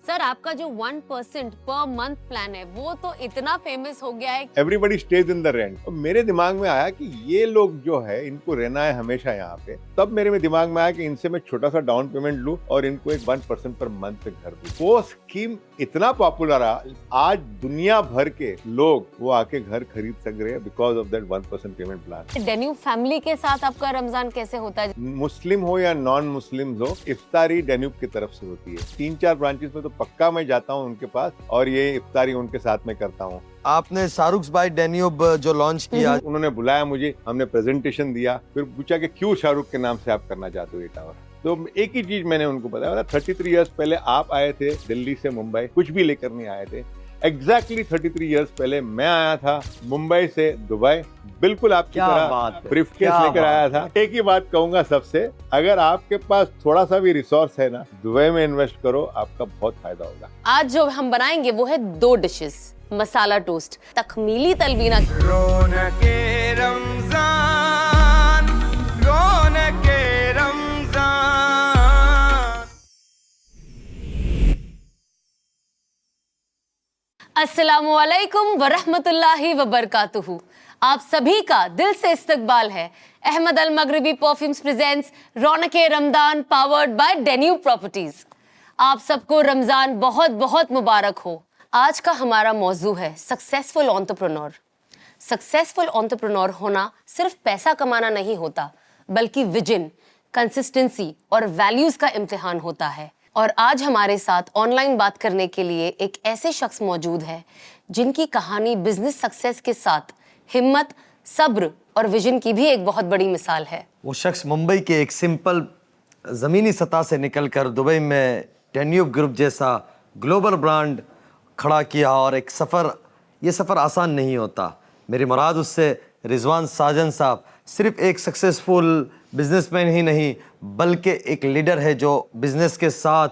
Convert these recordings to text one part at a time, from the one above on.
Sir आपका जो 1% per month plan है वो तो इतना फेमस हो गया है। Everybody stage in the rent. तो मेरे दिमाग में आया कि ये लोग जो है इनको रहना है हमेशा यहाँ पे। तब मेरे में दिमाग में आया कि इनसे मैं छोटा सा डाउन पेमेंट लूं और इनको एक 1% पर मंथ पे घर दूं। वो स्कीम इतना पॉपुलर रहा, आज दुनिया भर के लोग वो आके घर खरीद सक रहे हैं because of that 1% payment plan. डेन्यू family के साथ आपका रमजान कैसे होता है? मुस्लिम हो या नॉन मुस्लिम हो, इफ्तारी डेन्यूब की तरफ से होती है। 3-4 ब्रांचेस में तो पक्का मैं जाता हूँ उनके पास और ये इफ्तारी उनके साथ में करता हूँ। आपने शाहरुख भाई डेन्यूब जो लॉन्च किया, उन्होंने बुलाया मुझे, हमने प्रेजेंटेशन दिया, फिर पूछा कि क्यों शाहरुख के नाम से आप करना चाहते हो ये टावर। तो एक ही चीज मैंने उनको बताया, 33 इयर्स पहले आप आए थे दिल्ली से मुंबई, कुछ भी लेकर नहीं आए थे। एग्जैक्टली 33 इयर्स पहले मैं आया था मुंबई से दुबई, बिल्कुल आपकी तरह ब्रीफकेस लेकर आया था। एक ही बात कहूंगा सबसे, अगर आपके पास थोड़ा सा भी रिसोर्स है ना, दुबई में इन्वेस्ट करो, आपका बहुत फायदा होगा। आज जो हम बनाएंगे वो है 2 डिशेस, मसाला टोस्ट, तखमीली तलबीना। रौनके रमजान, रौनके रमजान। अस्सलामुअलैकुम वरहमतुल्लाहि वबरकातुहू। आप सभी का दिल से इस्तकबाल है। Ahmed Al Maghribi perfumes presents रौनके रमजान पावर्ड बाय डेन्यू प्रॉपर्टीज। आप सबको रमजान बहुत बहुत मुबारक हो। आज का हमारा मौजू है सक्सेसफुल एंटरप्रेन्योर। सक्सेसफुल एंटरप्रेन्योर होना सिर्फ पैसा कमाना नहीं होता, बल्कि विजन, कंसिस्टेंसी और वैल्यूज का इम्तिहान होता है। और आज हमारे साथ ऑनलाइन बात करने के लिए एक ऐसे शख्स मौजूद है जिनकी कहानी बिजनेस सक्सेस के साथ हिम्मत, सब्र और विजन की भी एक बहुत बड़ी मिसाल है। वो शख्स मुंबई के एक सिंपल ज़मीनी सतह से निकलकर दुबई में डेन्यूब ग्रुप जैसा ग्लोबल ब्रांड खड़ा किया। और एक सफ़र, ये सफ़र आसान नहीं होता। मेरी मुराद उससे रिजवान साजन साहब सिर्फ एक सक्सेसफुल बिजनेसमैन ही नहीं, बल्कि एक लीडर है जो बिज़नेस के साथ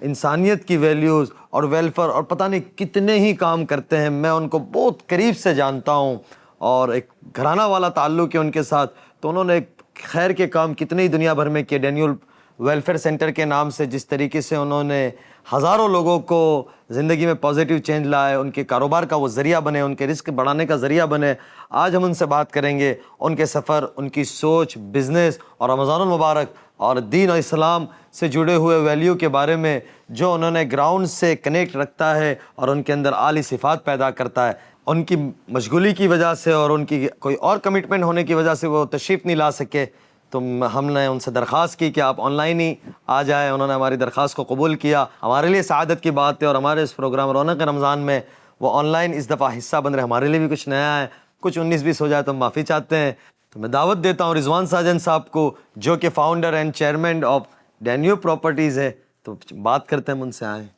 इंसानियत की वैल्यूज़ और वेलफेयर और पता नहीं कितने ही काम करते हैं। मैं उनको बहुत करीब से जानता हूँ और एक घराना वाला ताल्लुक़ है उनके साथ। तो उन्होंने एक खैर के काम कितने ही दुनिया भर में किए। डेन्यूब वेलफेयर सेंटर के नाम से जिस तरीके से उन्होंने हज़ारों लोगों को ज़िंदगी में पॉजिटिव चेंज लाए, उनके कारोबार का वो ज़रिया बने, उनके रिस्क बढ़ाने का ज़रिया बने। आज हम उनसे बात करेंगे उनके सफ़र, उनकी सोच, बिज़नेस और रमज़ानुल मुबारक और दीन और इस्लाम से जुड़े हुए वैल्यू के बारे में, जो उन्होंने ग्राउंड से कनेक्ट रखता है और उनके अंदर आली सिफ़ात पैदा करता है। उनकी मशगूली की वजह से और उनकी कोई और कमिटमेंट होने की वजह से वो तशरीफ़ नहीं ला सके, तो हमने उनसे दरख्वास्त की कि आप ऑनलाइन ही आ जाएं। उन्होंने हमारी दरख्वास्त को कबूल किया। हमारे लिए सआदत की बात है और हमारे इस प्रोग्राम रौनक रमज़ान में वो ऑनलाइन इस दफ़ा हिस्सा बन रहे। हमारे लिए भी कुछ नया है, कुछ 19-20 हो जाए तो हम माफ़ी चाहते हैं। तो मैं दावत देता हूँ रिजवान साजन साहब को, जो कि founder and chairman of Danube properties है। तो बात करते हैं, उनसे आएँ।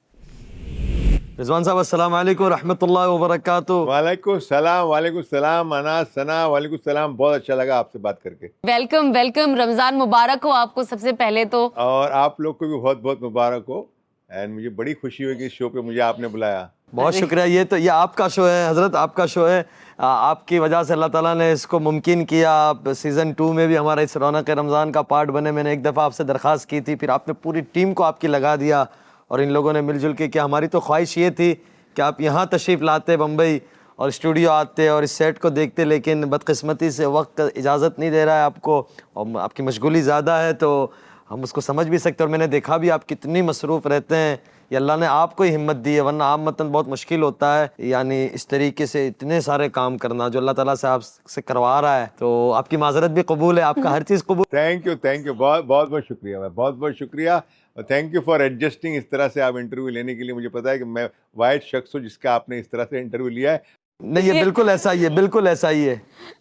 रिजवान साहब अस्सलाम वालेकुम रहमतुल्लाहि व बरकातुहू। वालेकुम सलाम अना सना, वालेकुम सलाम। बहुत अच्छा लगा आपसे बात करके। वेलकम वेलकम, रमजान मुबारक हो आपको सबसे पहले तो। और आप लोग को भी बहुत बहुत मुबारक हो। एंड मुझे बड़ी खुशी हुई कि इस शो पे मुझे आपने बुलाया। बहुत शुक्रिया। ये आपका शो है हज़रत, आपका शो है। आपकी वजह से अल्लाह ताला ने इसको मुमकिन किया। आप सीज़न 2 में भी हमारा इस रौनक रमज़ान का पार्ट बने। मैंने एक दफ़ा आपसे दरख्वास्त की थी, फिर आपने पूरी टीम को आपकी लगा दिया और इन लोगों ने मिलजुल के किया। हमारी तो ख्वाहिश ये थी कि आप यहाँ तशरीफ़ लाते बम्बई और स्टूडियो आते और इस सेट को देखते, लेकिन बदकिस्मती से वक्त इजाज़त नहीं दे रहा है आपको और आपकी मशगूली ज़्यादा है, तो हम उसको समझ भी सकते। और मैंने देखा भी आप कितनी मसरूफ़ रहते हैं। ये अल्लाह ने आपको ही हिम्मत दी है, वरना आमतन बहुत मुश्किल होता है, यानी इस तरीके से इतने सारे काम करना जो अल्लाह ताला से आपसे करवा रहा है। तो आपकी माज़रत भी कबूल है, आपका हर चीज़ कबूल। थैंक यू, बहुत बहुत शुक्रिया। मैं बहुत बहुत शुक्रिया और थैंक यू फॉर एडजस्टिंग इस तरह से आप इंटरव्यू लेने के लिए। मुझे पता है कि मैं वाहिद शख्स हूँ जिसका आपने इस तरह से इंटरव्यू लिया है। नहीं, ये बिल्कुल ऐसा ही है, बिल्कुल ऐसा ही है,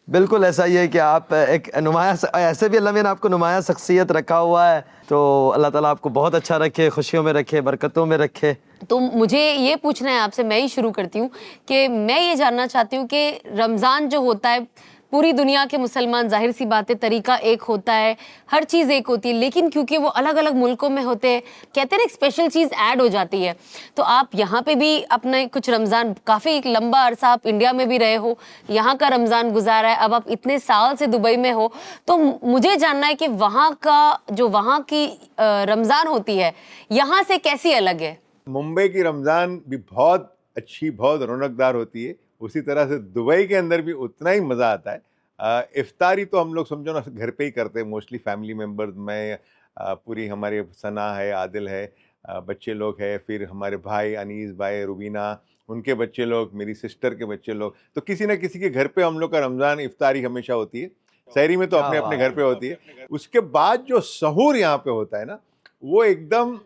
बिल्कुल ऐसा ही है कि आप एक नुमाया, ऐसे भी अल्लाह ने आपको नुमाया शख्सियत रखा हुआ है। तो अल्लाह ताला आपको बहुत अच्छा रखे, खुशियों में रखे, बरकतों में रखे। तो मुझे ये पूछना है आपसे, मैं ही शुरू करती हूँ कि मैं ये जानना चाहती हूँ कि रमज़ान जो होता है, पूरी दुनिया के मुसलमान, जाहिर सी बात है, तरीका एक होता है, हर चीज़ एक होती है, लेकिन क्योंकि वो अलग अलग मुल्कों में होते हैं, कहते हैं एक स्पेशल चीज़ ऐड हो जाती है। तो आप यहाँ पे भी अपने कुछ रमज़ान, काफ़ी एक लंबा अरसा आप इंडिया में भी रहे हो, यहाँ का रमज़ान गुजारा है, अब आप इतने साल से दुबई में हो, तो मुझे जानना है कि वहाँ का जो वहाँ की रमज़ान होती है यहाँ से कैसी अलग है? मुंबई की रमज़ान भी बहुत अच्छी, बहुत रौनकदार होती है, उसी तरह से दुबई के अंदर भी उतना ही मज़ा आता है। इफ्तारी तो हम लोग समझो ना घर पे ही करते हैं, मोस्टली फैमिली मेम्बर्स, मैं पूरी हमारे सना है, आदिल है, बच्चे लोग हैं, फिर हमारे भाई अनीस भाई, रुबीना, उनके बच्चे लोग, मेरी सिस्टर के बच्चे लोग, तो किसी ना किसी के घर पे हम लोग का रमज़ान इफ्तारी हमेशा होती है। शहरी में तो क्या अपने अपने बात घर पे होती है। उसके बाद जो सहूर यहाँ पे होता है ना, वो एकदम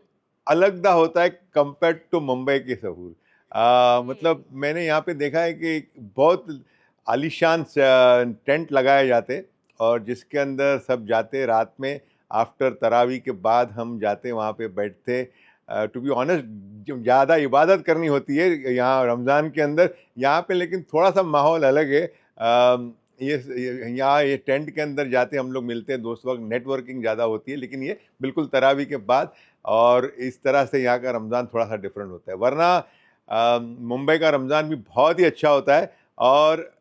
अलग होता है कंपेयर्ड टू मुंबई के सहूर। मतलब मैंने यहाँ पे देखा है कि बहुत आलीशान टेंट लगाए जाते, और जिसके अंदर सब जाते रात में, आफ्टर तरावी के बाद हम जाते वहाँ पे बैठते। टू बी ऑनेस्ट, जो ज़्यादा इबादत करनी होती है यहाँ रमज़ान के अंदर, यहाँ पे लेकिन थोड़ा सा माहौल अलग है। यहाँ ये टेंट के अंदर जाते हम लोग, मिलते हैं दोस्त वक्त, नेटवर्किंग ज़्यादा होती है, लेकिन ये बिल्कुल तरावी के बाद, और इस तरह से यहाँ का रमज़ान थोड़ा सा डिफरेंट होता है। वरना मुंबई का रमज़ान भी बहुत ही अच्छा होता है, और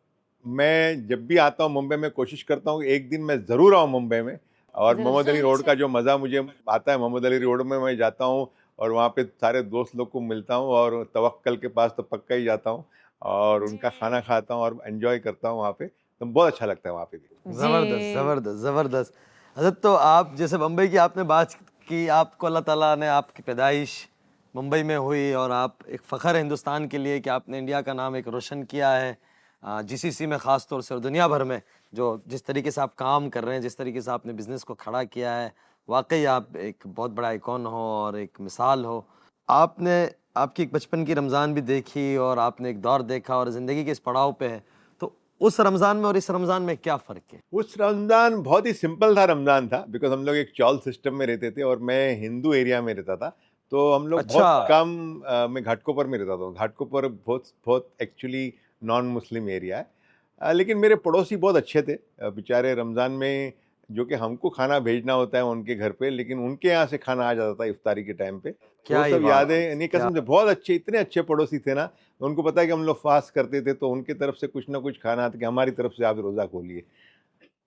मैं जब भी आता हूँ मुंबई में कोशिश करता हूँ कि एक दिन मैं ज़रूर आऊँ मुंबई में। और जरूर। मोहम्मद अली रोड का जो मज़ा मुझे आता है, मोहम्मद अली रोड में मैं जाता हूँ और वहाँ पे सारे दोस्त लोग को मिलता हूँ, और तवक्कल के पास तो पक्का ही जाता हूँ, और उनका खाना खाता हूँ और एंजॉय करता हूँ वहाँ पे, तो बहुत अच्छा लगता है वहाँ पे भी। ज़बरदस्त ज़बरदस्त ज़बरदस्त। हज़रत, तो आप जैसे बम्बई की आपने बात की, आपको अल्लाह ताला ने, आपकी पैदाइश मुंबई में हुई, और आप एक फ़ख्र है हिंदुस्तान के लिए कि आपने इंडिया का नाम एक रोशन किया है जीसीसी में ख़ास तौर से, और दुनिया भर में जो जिस तरीके से आप काम कर रहे हैं, जिस तरीके से आपने बिज़नेस को खड़ा किया है, वाकई आप एक बहुत बड़ा आइकॉन हो और एक मिसाल हो। आपने आपकी एक बचपन की रमज़ान भी देखी, और आपने एक दौर देखा, और ज़िंदगी के इस पड़ाव पे है, तो उस रमज़ान में और इस रमज़ान में क्या फ़र्क है? उस रमज़ान बहुत ही सिंपल था रमज़ान था, बिकॉज हम लोग एक चौल सिस्टम में रहते थे, और मैं हिंदू एरिया में रहता था, तो हम लोग अच्छा। बहुत कम मैं घाटकोपर में रहता था। घाटकोपर बहुत बहुत एक्चुअली नॉन मुस्लिम एरिया है। लेकिन मेरे पड़ोसी बहुत अच्छे थे, बेचारे रमज़ान में जो कि हमको खाना भेजना होता है उनके घर पे, लेकिन उनके यहाँ से खाना आ जाता था इफ्तारी के टाइम पे। क्या वो ही सब बात यादें, है, नहीं क्या कसम से बहुत अच्छे, इतने अच्छे पड़ोसी थे ना, उनको पता है कि हम लोग फास्ट करते थे, तो उनकी तरफ से कुछ ना कुछ खाना आता कि हमारी तरफ से आप रोज़ा खोलिए,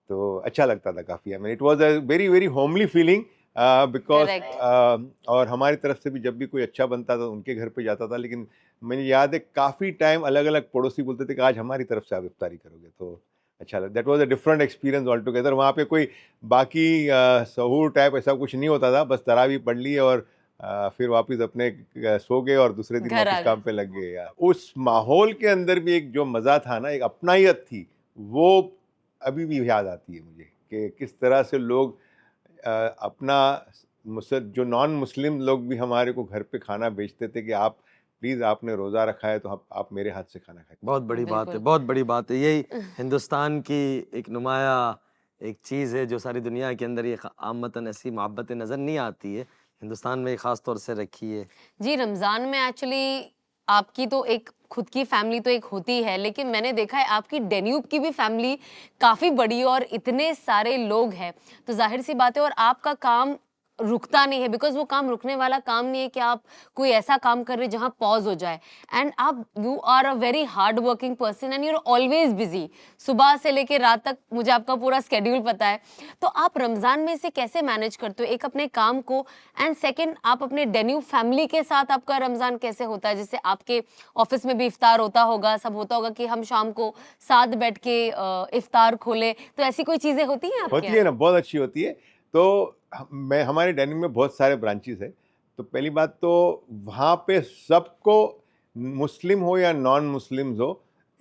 तो अच्छा लगता था काफ़ी। I mean it was a very very homely feeling, because Correct. और हमारी तरफ से भी जब भी कोई अच्छा बनता था उनके घर पे जाता था, लेकिन मुझे याद है काफ़ी टाइम अलग अलग पड़ोसी बोलते थे कि आज हमारी तरफ से आप इफ्तारी करोगे, तो अच्छा लगा। That was a different experience all together. वहाँ पे कोई बाकी सहूर टाइप ऐसा कुछ नहीं होता था, बस तरावी पढ़ ली और फिर वापस अपने सो गए और दूसरे दिन घर आ वापस गए। काम पे लग गए यार। उस माहौल के अंदर भी एक जो मज़ा था ना, एक अपनायत थी, वो अभी भी याद आती है मुझे कि किस तरह से लोग अपना जो नॉन मुस्लिम लोग भी हमारे को घर पे खाना भेजते थे कि आप प्लीज़ आपने रोज़ा रखा है तो आप मेरे हाथ से खाना खाइए। बहुत बड़ी बात है, बिल्कुल। बहुत बड़ी बात है। यही हिंदुस्तान की एक नुमाया एक चीज़ है जो सारी दुनिया के अंदर ये आमतन ऐसी मोहब्बतें नज़र नहीं आती है, हिंदुस्तान में ख़ास तौर से रखी है। जी, रमज़ान में एक्चुअली आपकी तो एक खुद की फैमिली तो एक होती है, लेकिन मैंने देखा है आपकी डेन्यूब की भी फैमिली काफ़ी बड़ी है और इतने सारे लोग हैं, तो ज़ाहिर-सी बात है और आपका काम रुकता नहीं है, बिकॉज़ वो काम रुकने वाला काम नहीं है कि आप कोई ऐसा काम कर रहे हैं जहाँ पॉज़ हो जाए। एंड आप you are a very hard working person and you are always busy. सुबह से लेके रात तक मुझे आपका पूरा शेड्यूल पता है। तो आप रमज़ान में इसे कैसे मैनेज करते हो? एक अपने काम को, एंड सेकंड आप अपने डेन्यूब फैमिली के साथ आपका रमज़ान कैसे होता है? जैसे आपके ऑफिस में भी इफ्तार होता होगा, सब होता होगा कि हम शाम को साथ बैठ के इफ्तार खोलें, तो ऐसी कोई चीज़ें होती हैं आपके होती यहाँ? है ना, बहुत अच्छी होती है। तो मैं हमारे डेनिम में बहुत सारे ब्रांचेस है, तो पहली बात तो वहाँ पे सबको, मुस्लिम हो या नॉन मुस्लिम्स हो,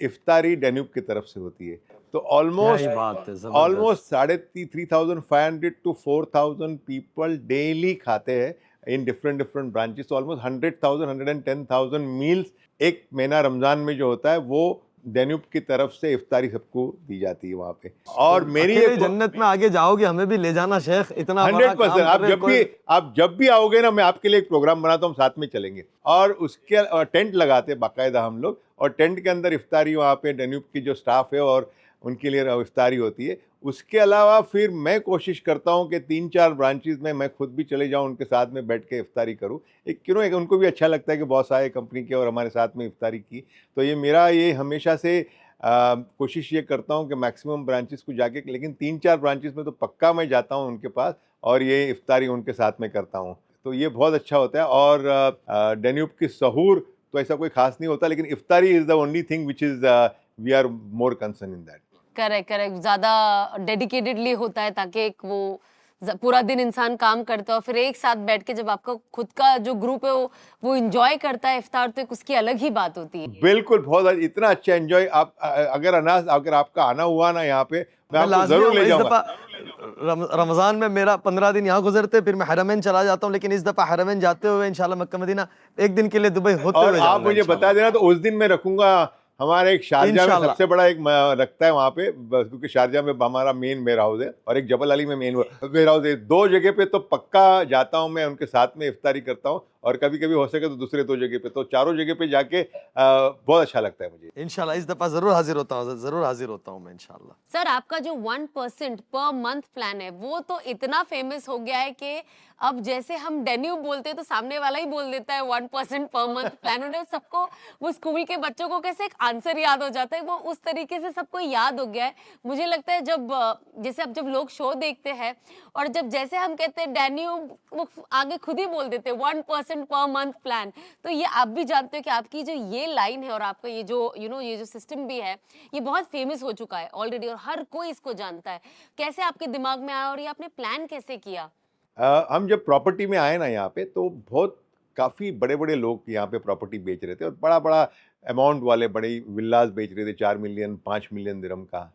इफ्तारी डेन्यूब की तरफ से होती है। तो क्या ही बात है, ज़बरदस्त। ऑलमोस्ट 3500 to 4000 पीपल डेली खाते हैं in different different branches. Almost 100,000 110,000 meals एक महीना रमज़ान में जो होता है वो डेन्यूब की तरफ से इफ्तारी सबको दी जाती है वहाँ पे। और मेरी अकेले एक जन्नत में आगे जाओगे, हमें भी ले जाना शेख, इतना बड़ा काम 100%। कर रहे कोई। आप जब भी आओगे ना, मैं आपके लिए एक प्रोग्राम बनाता हूँ, हम साथ में चलेंगे। और उसके टेंट लगाते हैं बाकायदा हम लोग, और टेंट के अंदर इफ्तारी वहाँ पे डेन्यूब की जो स्टाफ है और उनके लिए इफ्तारी होती है। उसके अलावा फिर मैं कोशिश करता हूँ कि 3-4 ब्रांचेस में मैं खुद भी चले जाऊँ, उनके साथ में बैठ के इफ्तारी करूँ। एक उनको भी अच्छा लगता है कि बॉस आए कंपनी के और हमारे साथ में इफ्तारी की। तो ये मेरा ये हमेशा से कोशिश ये करता हूँ कि मैक्सिमम ब्रांचेस को जाके, लेकिन 3-4 ब्रांचेस में तो पक्का मैं जाता हूँ उनके पास और ये इफ्तारी उनके साथ में करता हूँ। तो ये बहुत अच्छा होता है। और डेन्यूब की सहूर तो ऐसा कोई खास नहीं होता, लेकिन इफ्तारी is the only thing which is we are more concern in that. Correct correct, ज्यादा डेडिकेटेडली होता है ताकि एक वो पूरा दिन इंसान काम करता है और फिर एक साथ बैठ के जब आपका खुद का जो ग्रुप है वो एंजॉय करता है इफ्तार, तो एक उसकी अलग ही बात होती है। बिल्कुल, बहुत इतना अच्छा एंजॉय। आप अगर आपका आना हुआ ना यहाँ पे, मैं आपको लाजमी जरूर हूँ। ले इस जाऊंगा। दफा रमजान में मेरा 15 दिन यहाँ गुजरते, फिर मैं हरमैन चला जाता हूँ, लेकिन इस दफा हरमैन जाते हुए इंशाल्लाह मक्का मदीना एक दिन के लिए दुबई होते और हुए आप जाऊंगा मुझे इंशाल्लाह। बता देना, तो उस दिन मैं रखूंगा हमारे एक शारजा में इंशाल्लाह। सबसे बड़ा एक रखता है वहाँ पे, क्योंकि शारजा में हमारा मेन वेयर हाउस है और एक जबल अली में मेन वेयर हाउस है। 2 जगह पे तो पक्का जाता हूँ मैं, उनके साथ में इफ्तारी करता हूँ, और कभी कभी हो सके तो दूसरे 2 जगह पे, तो चारों जगह पे जाके बहुत अच्छा लगता है मुझे। इंशाल्लाह इस दफा जरूर हाजिर होता हूँ, जरूर हाजिर होता हूँ मैं इंशाल्लाह। सर, आपका जो 1% पर मंथ प्लान है वो तो इतना फेमस हो गया है कि अब जैसे हम डेन्यूब बोलते हैं तो सामने वाला ही बोल देता है 1% पर मंथ प्लान। उन्हें सबको, वो स्कूल के बच्चों को कैसे एक आंसर याद हो जाता है, वो उस तरीके से सबको याद हो गया है। मुझे लगता है जब जैसे अब जब लोग शो देखते हैं और जब जैसे हम कहते हैं डेन्यूब, वो आगे खुद ही बोल देते हैं 1% पर मंथ प्लान। तो ये आप भी जानते हो कि आपकी जो ये लाइन है और आपका ये जो ये जो सिस्टम भी है, ये बहुत फेमस हो चुका है ऑलरेडी और हर कोई इसको जानता है। कैसे आपके दिमाग में आया और ये आपने प्लान कैसे किया? हम जब प्रॉपर्टी में आए ना यहाँ पे, तो बहुत काफ़ी बड़े बड़े लोग यहाँ पे प्रॉपर्टी बेच रहे थे, और बड़ा बड़ा अमाउंट वाले बड़े विल्लाज बेच रहे थे, 4 मिलियन 5 मिलियन दिरहम का।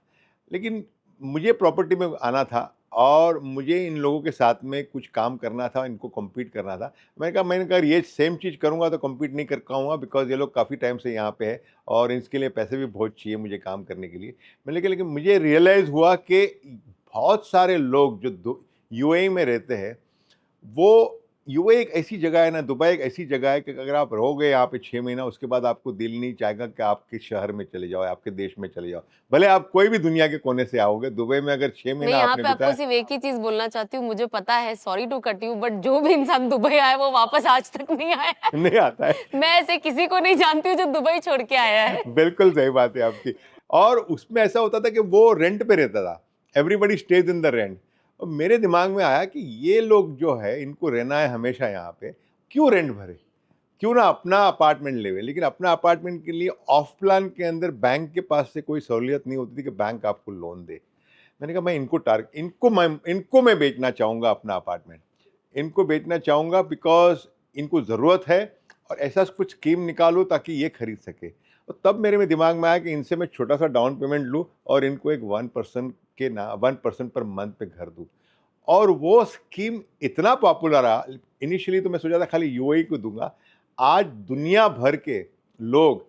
लेकिन मुझे प्रॉपर्टी में आना था और मुझे इन लोगों के साथ में कुछ काम करना था, इनको कम्पीट करना था। मैंने कहा ये सेम चीज़ करूँगा तो कम्पीट नहीं कर पाऊँगा, बिकॉज ये लोग काफ़ी टाइम से यहाँ पे है और इसके लिए पैसे भी बहुत चाहिए मुझे काम करने के लिए। मैंने कहा, लेकिन मुझे रियलाइज़ हुआ कि बहुत सारे लोग जो यूएई में रहते हैं, वो यूएई एक ऐसी जगह है ना, दुबई एक ऐसी जगह है कि अगर आप रहोगे यहाँ पे 6 महीना, उसके बाद आपको दिल नहीं चाहेगा कि आपके शहर में चले जाओ, आपके देश में चले जाओ। भले आप कोई भी दुनिया के कोने से आओगे, दुबई में अगर 6 मैं महीना यहाँ आपने पे आपको बिताया। सिर्फ एक ही चीज बोलना चाहती हूँ, मुझे पता है, sorry to cut you, but जो भी इंसान दुबई आया है वो वापस आज तक नहीं आया है। नहीं आता है। मैं ऐसे किसी को नहीं जानती हूँ जो दुबई छोड़ के आया है। बिल्कुल सही बात है आपकी। और उसमें ऐसा होता था कि वो रेंट पे रहता था, everybody stage in the rent. और मेरे दिमाग में आया कि ये लोग जो है, इनको रहना है हमेशा यहाँ पे, क्यों रेंट भरे, क्यों ना अपना अपार्टमेंट लेवे। लेकिन अपना अपार्टमेंट के लिए ऑफ प्लान के अंदर बैंक के पास से कोई सहूलियत नहीं होती थी कि बैंक आपको लोन दे। मैंने कहा, मैं इनको मैं बेचना चाहूँगा अपना अपार्टमेंट, इनको बेचना चाहूँगा बिकॉज इनको ज़रूरत है, और ऐसा कुछ स्कीम निकालो ताकि ये खरीद सके। और तब मेरे में दिमाग में आया कि इनसे मैं छोटा सा डाउन पेमेंट लूँ और इनको एक 1% पर मंथ पे घर दूँ। और वो स्कीम इतना पॉपुलर रहा। इनिशियली तो मैं सोचा था खाली यूएई को दूंगा। आज दुनिया भर के लोग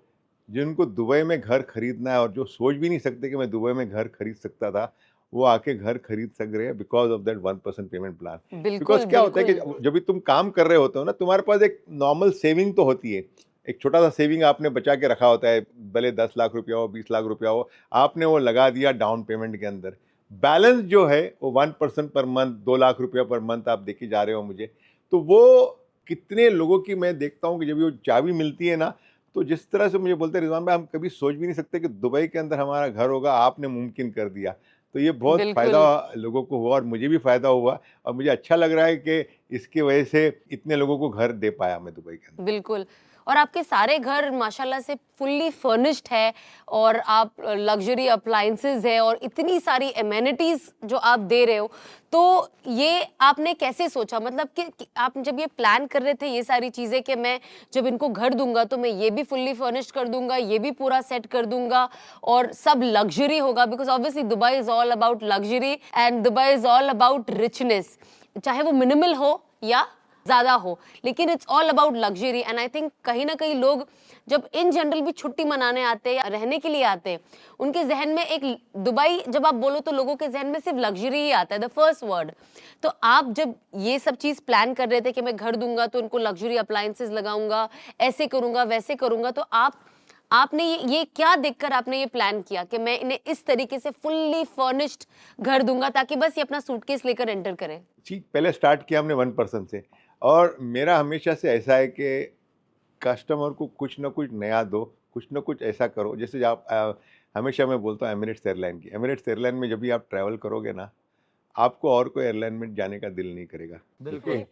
जिनको दुबई में घर खरीदना है और जो सोच भी नहीं सकते कि मैं दुबई में घर खरीद सकता था, वो आके घर खरीद सक रहे हैं because of that 1% payment plan. Because क्या होता है कि जब भी तुम काम कर रहे होते हो ना, तुम्हारे पास एक नॉर्मल सेविंग तो होती है, एक छोटा सा सेविंग आपने बचा के रखा होता है, भले 10 लाख रुपया हो, 20 लाख रुपया हो, आपने वो लगा दिया डाउन पेमेंट के अंदर। बैलेंस जो है वो 1% पर मंथ, 2 लाख रुपया पर मंथ आप देके जा रहे हो मुझे। तो वो कितने लोगों की मैं देखता हूँ कि जब वो चाबी मिलती है ना, तो जिस तरह से मुझे बोलते हैं, रिजवान भाई हम कभी सोच भी नहीं सकते कि दुबई के अंदर हमारा घर होगा, आपने मुमकिन कर दिया। तो ये बहुत फ़ायदा लोगों को हुआ और मुझे भी फ़ायदा हुआ, और मुझे अच्छा लग रहा है कि इसकी वजह से इतने लोगों को घर दे पाया मैं दुबई के अंदर। बिल्कुल। और आपके सारे घर माशाल्लाह से फुल्ली फर्निश्ड है और आप लग्जरी अप्लायंसेस है और इतनी सारी एमेनिटीज जो आप दे रहे हो, तो ये आपने कैसे सोचा? मतलब कि आप जब ये प्लान कर रहे थे ये सारी चीज़ें कि मैं जब इनको घर दूंगा तो मैं ये भी फुल्ली फर्निश्ड कर दूंगा, ये भी पूरा सेट कर दूंगा और सब लग्जरी होगा, because obviously Dubai is all about luxury and Dubai is all about richness, चाहे वो मिनिमल हो या ज्यादा हो, लेकिन it's all about luxury. And I think कहीं ना कहीं लोग जब इन जनरल भी छुट्टी मनाने आते हैं या रहने के लिए आते हैं, उनके जहन में एक दुबई जब आप बोलो तो लोगों के जहन में सिर्फ लग्जरी ही आता है, द फर्स्ट वर्ड। तो आप जब ये सब चीज प्लान कर रहे थे कि मैं घर दूंगा तो उनको लग्जरी अप्लायंसेस लगाऊंगा, ऐसे करूंगा वैसे करूंगा, तो आपने ये क्या देखकर आपने ये प्लान किया कि मैं इन्हें इस तरीके से फुल्ली फर्निश्ड घर दूंगा ताकि बस ये अपना सूटकेस लेकर एंटर करें? जी, पहले स्टार्ट किया हमने 1% से, और मेरा हमेशा से ऐसा है कि कस्टमर को कुछ ना कुछ नया दो, कुछ ना कुछ ऐसा करो। जैसे आप हमेशा मैं बोलता हूँ एमिरेट्स एयरलाइन में जब भी आप ट्रैवल करोगे ना, आपको और कोई एयरलाइन में जाने का दिल नहीं करेगा। बिल्कुल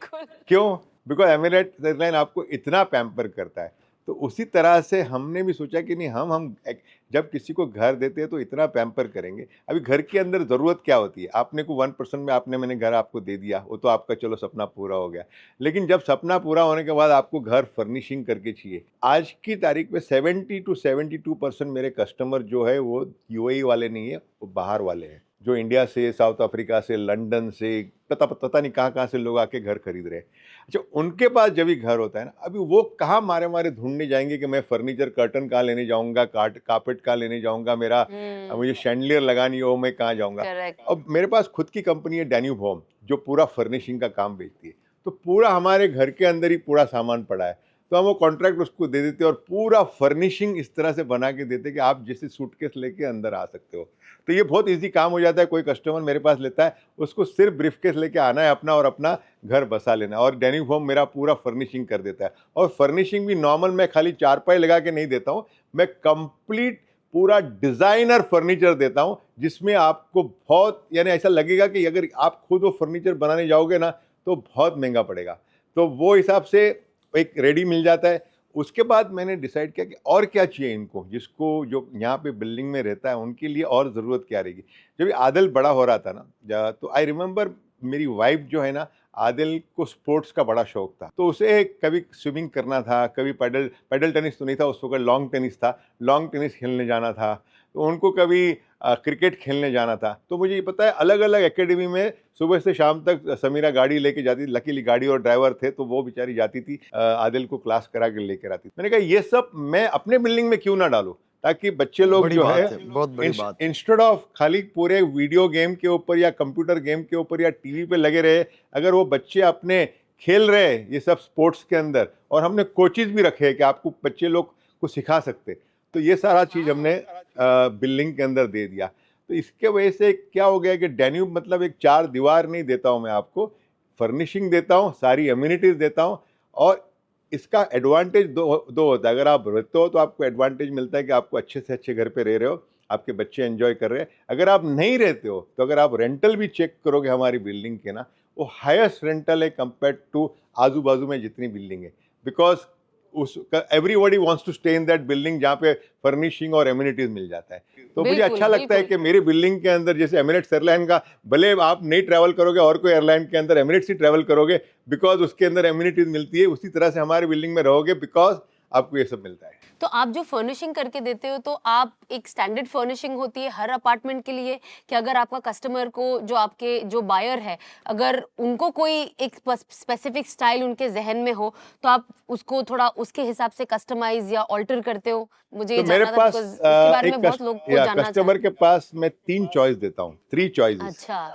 क्यों? बिकॉज एमिरेट्स एयरलाइन आपको इतना पैम्पर करता है। तो उसी तरह से हमने भी सोचा कि नहीं, जब किसी को घर देते हैं तो इतना पैम्पर करेंगे। अभी घर के अंदर ज़रूरत क्या होती है? आपने को 1% में मैंने घर आपको दे दिया, वो तो आपका चलो सपना पूरा हो गया। लेकिन जब सपना पूरा होने के बाद आपको घर फर्निशिंग करके चाहिए। आज की तारीख में 70 to 72% मेरे कस्टमर जो है वो यूएई वाले नहीं है, वो बाहर वाले हैं, जो इंडिया से, साउथ अफ्रीका से, लंदन से, पता नहीं कहाँ से लोग आके घर खरीद रहे हैं। अच्छा, उनके पास जब भी घर होता है ना, अभी वो कहाँ मारे ढूंढने जाएंगे कि मैं फर्नीचर कर्टन कहाँ लेने जाऊंगा, कार्पेट कहाँ लेने जाऊंगा, मुझे शैंडलियर लगानी हो, मैं कहाँ जाऊंगा। अब मेरे पास खुद की कंपनी है डैन्यूब होम, जो पूरा फर्निशिंग का काम बेचती है। तो पूरा हमारे घर के अंदर ही पूरा सामान पड़ा है, तो हम वो कॉन्ट्रैक्ट उसको दे देते और पूरा फर्निशिंग इस तरह से बना के देते कि आप जैसे सूटकेस लेके अंदर आ सकते हो। तो ये बहुत इजी काम हो जाता है। कोई कस्टमर मेरे पास लेता है, उसको सिर्फ ब्रीफकेस लेके आना है अपना और अपना घर बसा लेना है, और डैन्यूब होम मेरा पूरा फर्निशिंग कर देता है। और फर्निशिंग भी नॉर्मल, मैं खाली चारपाई लगा के नहीं देता हूँ, मैं कंप्लीट पूरा डिज़ाइनर फर्नीचर देता हूँ, जिसमें आपको बहुत, यानी ऐसा लगेगा कि अगर आप खुद वो फर्नीचर बनाने जाओगे ना तो बहुत महंगा पड़ेगा। तो वो हिसाब से एक रेडी मिल जाता है। उसके बाद मैंने डिसाइड किया कि और क्या चाहिए इनको, जो यहाँ पे बिल्डिंग में रहता है उनके लिए और ज़रूरत क्या रहेगी। जब आदिल बड़ा हो रहा था ना, तो आई रिमेंबर मेरी वाइफ जो है ना, आदिल को स्पोर्ट्स का बड़ा शौक था। तो उसे कभी स्विमिंग करना था, कभी पैडल टेनिस तो नहीं था उस वक्त, लॉन्ग टेनिस था, लॉन्ग टेनिस खेलने जाना था। तो उनको कभी क्रिकेट खेलने जाना था। तो मुझे ये पता है, अलग अलग एकेडमी में सुबह से शाम तक समीरा गाड़ी लेके जाती थी। लकीली गाड़ी और ड्राइवर थे, तो वो बेचारी जाती थी, आदिल को क्लास करा के लेकर आती थी। मैंने कहा ये सब मैं अपने बिल्डिंग में क्यों ना डालूं, ताकि बच्चे लोग जो है बहुत बड़ी बात, इंस्टेड ऑफ खाली पूरे वीडियो गेम के ऊपर या कंप्यूटर गेम के ऊपर या टीवी पे लगे रहे, अगर वो बच्चे अपने खेल रहे ये सब स्पोर्ट्स के अंदर, और हमने कोचेज भी रखे हैं कि आपको बच्चे लोग को सिखा सकते, तो ये सारा चीज़ हमने बिल्डिंग के अंदर दे दिया। तो इसके वजह से क्या हो गया कि डैन्यूब मतलब एक चार दीवार नहीं देता हूँ मैं आपको, फर्निशिंग देता हूँ, सारी एम्यूनिटीज़ देता हूँ। और इसका एडवांटेज दो होता है। अगर आप रहते हो तो आपको एडवांटेज मिलता है कि आपको अच्छे से अच्छे घर पे रह रहे हो, आपके बच्चे एंजॉय कर रहे हैं। अगर आप नहीं रहते हो तो अगर आप रेंटल भी चेक करोगे हमारी बिल्डिंग के ना, वो हाईएस्ट रेंटल है कंपेयर टू आजू बाजू में जितनी बिल्डिंग है। Because everybody wants to stay in that building जहाँ पे फर्निशिंग और एम्यूनिटीज मिल जाता है। तो मुझे अच्छा लगता है कि मेरी बिल्डिंग के अंदर, जैसे एमिरेट्स एयरलाइन का, भले आप नहीं ट्रैवल करोगे और कोई एयरलाइन के अंदर, एमिरेट्स ही ट्रैवल करोगे बिकॉज उसके अंदर एम्यूनिटीज मिलती है, उसी तरह से हमारी बिल्डिंग में रहोगे बिकॉज आपको ये सब मिलता है। तो आप जो फर्निशिंग करके देते हो, तो आप एक स्टैंडर्ड फर्निशिंग होती है हर अपार्टमेंट के लिए, कि अगर आपका कस्टमर को, जो आपके जो बायर है, अगर उनको कोई एक स्पेसिफिक स्टाइल उनके जहन में हो, तो आप उसको थोड़ा उसके हिसाब से कस्टमाइज या ऑल्टर करते हो? मुझे तो ये मेरे जानना था, पास because इसके बारे में बहुत लोग को जानना कस्टमर के पास मैं 3 चॉइस देता हूँ, 3 चॉइसेस। अच्छा,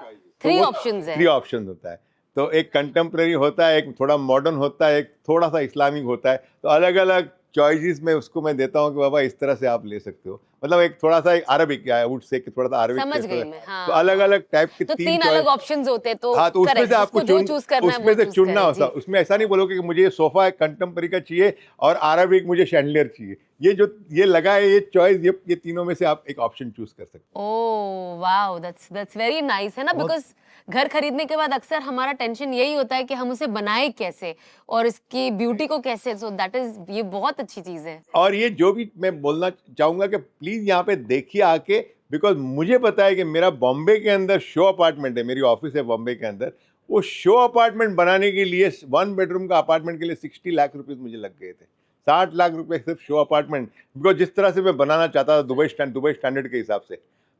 3 ऑप्शंस है। 3 ऑप्शन होता है। तो एक कंटेम्प्रेरी होता है, एक थोड़ा मॉडर्न होता है, एक थोड़ा सा इस्लामिक होता है। तो अलग अलग चॉइसेस में उसको मैं देता हूँ कि बाबा इस तरह से आप ले सकते हो। मतलब एक थोड़ा सा अरबिक, आई वुड से कि थोड़ा सा अरबिक, समझ गई मैं, हाँ। तो अलग अलग टाइप के तो 3 अलग ऑप्शंस होते हैं। तो हाँ, तो उसमें से आपको चूज करना है, उसमें से चुनना होता है। उसमें ऐसा नहीं बोलोगे कि मुझे ये सोफा कंटेम्प्रेरी का चाहिए और अरबिक मुझे शैंडलियर चाहिए। ये लगा है, ये चॉइस, ये तीनों में से आप एक ऑप्शन चूज कर सकते हो। Oh wow, that's very nice, है ना। बिकॉज घर खरीदने के बाद अक्सर हमारा टेंशन यही होता है कि हम उसे बनाए कैसे और इसकी ब्यूटी को कैसे। सो दैट इज, ये बहुत अच्छी चीज है। और ये जो भी मैं बोलना चाहूंगा कि प्लीज यहाँ पे देखिए आके, बिकॉज मुझे पता है कि मेरा बॉम्बे के अंदर शो अपार्टमेंट है, मेरी ऑफिस है बॉम्बे के अंदर। वो शो अपार्टमेंट बनाने के लिए 1 बेडरूम का अपार्टमेंट के लिए 60 लाख रुपीज मुझे लग गए थे। 60 लाख रुपए सिर्फ शो अपार्टमेंट, बिकॉज जिस तरह से मैं बनाना चाहता था दुबई स्टैंडर्ड के हिसाब से।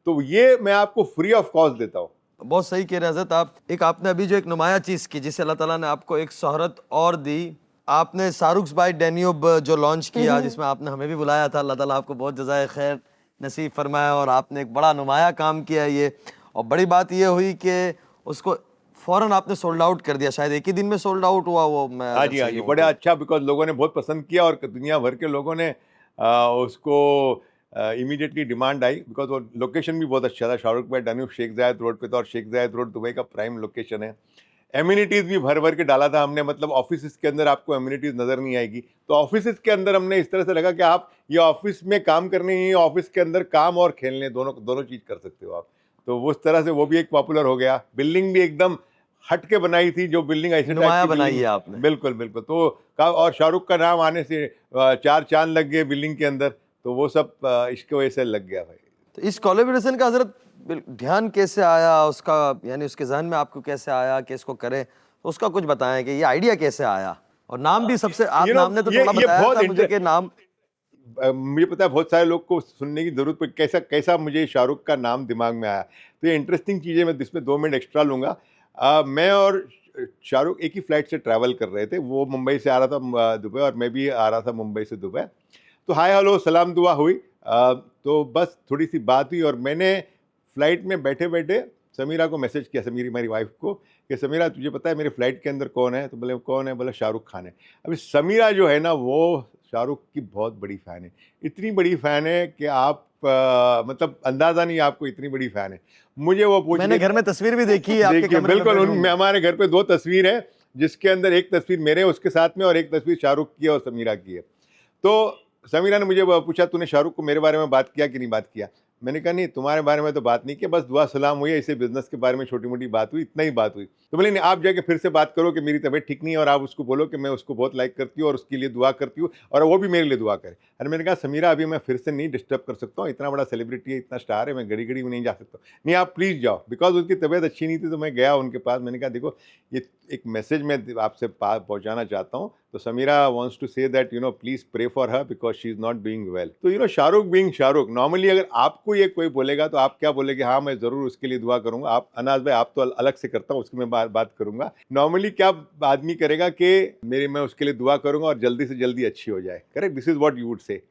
तो ये मैं आपको फ्री ऑफ कॉस्ट देता हूँ। बहुत सही कह रहे हैं हज़रत आप। आपने अभी जो एक नुमाया चीज़ की, जिससे अल्लाह ताला ने आपको एक शोहरत और दी, आपने शाहरुख बाय डैन्यूब जो लॉन्च किया, जिसमें आपने हमें भी बुलाया था। अल्लाह ताला आपको बहुत जज़ाए खैर नसीब फरमाया, और आपने एक बड़ा नुमाया काम किया ये। और बड़ी बात ये हुई कि उसको फौरन आपने सोल्ड आउट कर दिया, शायद एक ही दिन में सोल्ड आउट हुआ वो। मैं हाँ जी, बड़ा अच्छा, बिकॉज लोगों ने बहुत पसंद किया और दुनिया भर के लोगों ने उसको इमीडिएटली डिमांड आई, बिकॉज वो लोकेशन भी बहुत अच्छा था। शाहरुख बाय डैन्यूब शेख जायद रोड पे था, और शेख जायद रोड दुबई का प्राइम लोकेशन है। एम्यूनिटीज़ भी भर भर के डाला था हमने, मतलब ऑफिस के अंदर आपको एम्यूनिटीज़ नज़र नहीं आएगी। तो ऑफिस के अंदर हमने इस तरह से लगा कि आप ये ऑफिस में काम करने ही, ऑफिस के अंदर काम और खेलने दोनों चीज़ कर सकते हो आप। तो उस तरह से वो भी एक पॉपुलर हो गया। बिल्डिंग भी एकदम हट के बनाई थी, जो बिल्डिंग ऐसे नुमाया बनाई है आपने। बिल्कुल बिल्कुल। तो और शाहरुख का नाम आने से 4 चांद लग गए बिल्डिंग के अंदर, तो वो सब इसके वजह से लग गया भाई। तो इस कोलैबोरेशन का हजरत ध्यान कैसे आया उसका, यानी उसके जहन में आपको कैसे आया कि इसको करें, तो उसका कुछ बताएं कि ये आइडिया कैसे आया। और नाम भी सबसे, आप नाम ने तो थोड़ा बताया था मुझे कि नाम, मुझे पता है बहुत सारे लोग को सुनने की जरूरत पड़ी कैसा मुझे शाहरुख का नाम दिमाग में आया। तो ये इंटरेस्टिंग चीज़ है, मैं इसमें 2 मिनट एक्स्ट्रा लूँगा। मैं और शाहरुख एक ही फ्लाइट से ट्रैवल कर रहे थे। वो मुंबई से आ रहा था दुबई, और मैं भी आ रहा था मुंबई से दुबई। तो हाय हेलो सलाम दुआ हुई, तो बस थोड़ी सी बात हुई, और मैंने फ्लाइट में बैठे बैठे समीरा को मैसेज किया, समीरी मेरी वाइफ को, कि समीरा तुझे पता है मेरे फ्लाइट के अंदर कौन है? तो बोले कौन है? बोला शाहरुख खान है। अभी समीरा जो है ना, वो शाहरुख की बहुत बड़ी फ़ैन है। इतनी बड़ी फ़ैन है कि आप मतलब अंदाज़ा नहीं आपको, इतनी बड़ी फ़ैन है। मुझे वो पूछ, मैंने घर में तस्वीर भी देखी है आपके देखिए कमरे में, बिल्कुल, bedroom में। हमारे घर पे 2 तस्वीर है, जिसके अंदर एक तस्वीर मेरे उसके साथ में और एक तस्वीर शाहरुख की और समीरा की है। तो समीरा ने मुझे पूछा तूने शाहरुख को मेरे बारे में बात किया कि नहीं बात किया? मैंने कहा नहीं, तुम्हारे बारे में तो बात नहीं की, बस दुआ सलाम हुई है, इसे बिजनेस के बारे में छोटी मोटी बात हुई, इतना ही बात हुई। तो बोले नहीं, आप जाके फिर से बात करो कि मेरी तबीयत ठीक नहीं है, और आप उसको बोलो कि मैं उसको बहुत लाइक करती हूँ और उसके लिए दुआ करती हूँ, और वो भी मेरे लिए दुआ करे। अरे मैंने कहा समीरा अभी मैं फिर से नहीं डिस्टर्ब कर सकता हूँ, इतना बड़ा सेलिब्रिटी है, इतना स्टार है, मैं घड़ी घड़ी में नहीं जा सकता। नहीं आप प्लीज़ जाओ, बिकॉज उसकी तबीयत अच्छी नहीं थी। तो मैं गया उनके पास, मैंने कहा देखो ये एक मैसेज मैं आपसे पहुँचाना चाहता हूँ। तो Sameera wants to say that please pray for her because she is not doing well. तो शाहरुख बीइंग शाहरुख, नॉर्मली अगर आपको ये कोई बोलेगा तो आप क्या बोलेंगे? हाँ मैं ज़रूर उसके लिए दुआ करूँगा। आप अनाज भाई, आप तो अलग से करता हूँ, उसकी मैं बात करूँगा। नॉर्मली क्या आदमी करेगा कि मैं उसके लिए दुआ करूँगा और जल्दी से जल्दी अच्छी हो जाए, correct? This is what you would say.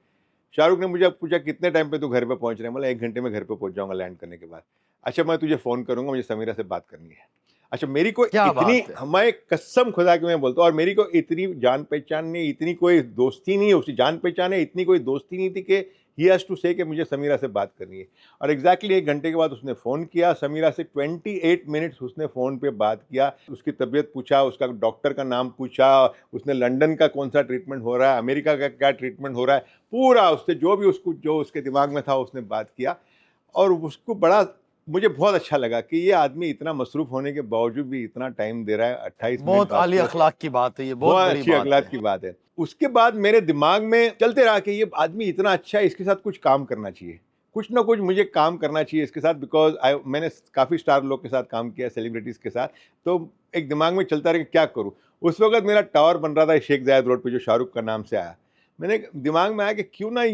Shahrukh ने मुझे पूछा कितने टाइम पे तू घर पे पहुँच रहा है? बोला 1 घंटे में घर पे पहुँच जाऊँगा लैंड करने के बाद। अच्छा मैं तुझे फ़ोन करूँगा, मुझे समीरा से बात करनी है। अच्छा मेरी को क्या इतनी, बात है। हमारे कसम खुदा की मैं बोलता हूँ, और मेरी को इतनी जान पहचान नहीं, इतनी कोई दोस्ती नहीं, उसकी जान पहचान है, इतनी कोई दोस्ती नहीं थी कि ही हैज़ टू से कि मुझे समीरा से बात करनी है। और एग्जैक्टली 1 घंटे के बाद उसने फ़ोन किया समीरा से, 28 मिनट्स उसने फ़ोन पे बात किया, उसकी तबीयत पूछा, उसका डॉक्टर का नाम पूछा, उसने लंदन का कौन सा ट्रीटमेंट हो रहा है, अमेरिका का क्या ट्रीटमेंट हो रहा है, पूरा उससे जो उसके दिमाग में था उसने बात किया। और उसको बड़ा, मुझे बहुत अच्छा लगा कि ये आदमी इतना मसरूफ होने के बावजूद भी इतना टाइम दे रहा है। 28 बहुत आली अखलाक की बात है ये, बहुत बड़ी अच्छी बात अखलाक है। की बात है। उसके बाद मेरे दिमाग में चलते रहा कि ये आदमी इतना अच्छा है, इसके साथ कुछ काम करना चाहिए, कुछ ना कुछ मुझे काम करना चाहिए इसके साथ, बिकॉज मैंने काफ़ी स्टार लोग के साथ काम किया, सेलिब्रिटीज़ के साथ। तो एक दिमाग में चलता रहा कि क्या करूँ। उस वक्त मेरा टावर बन रहा था शेख जायद रोड पर, जो शाहरुख का नाम से आया। मैंने दिमाग में आया कि क्यों ना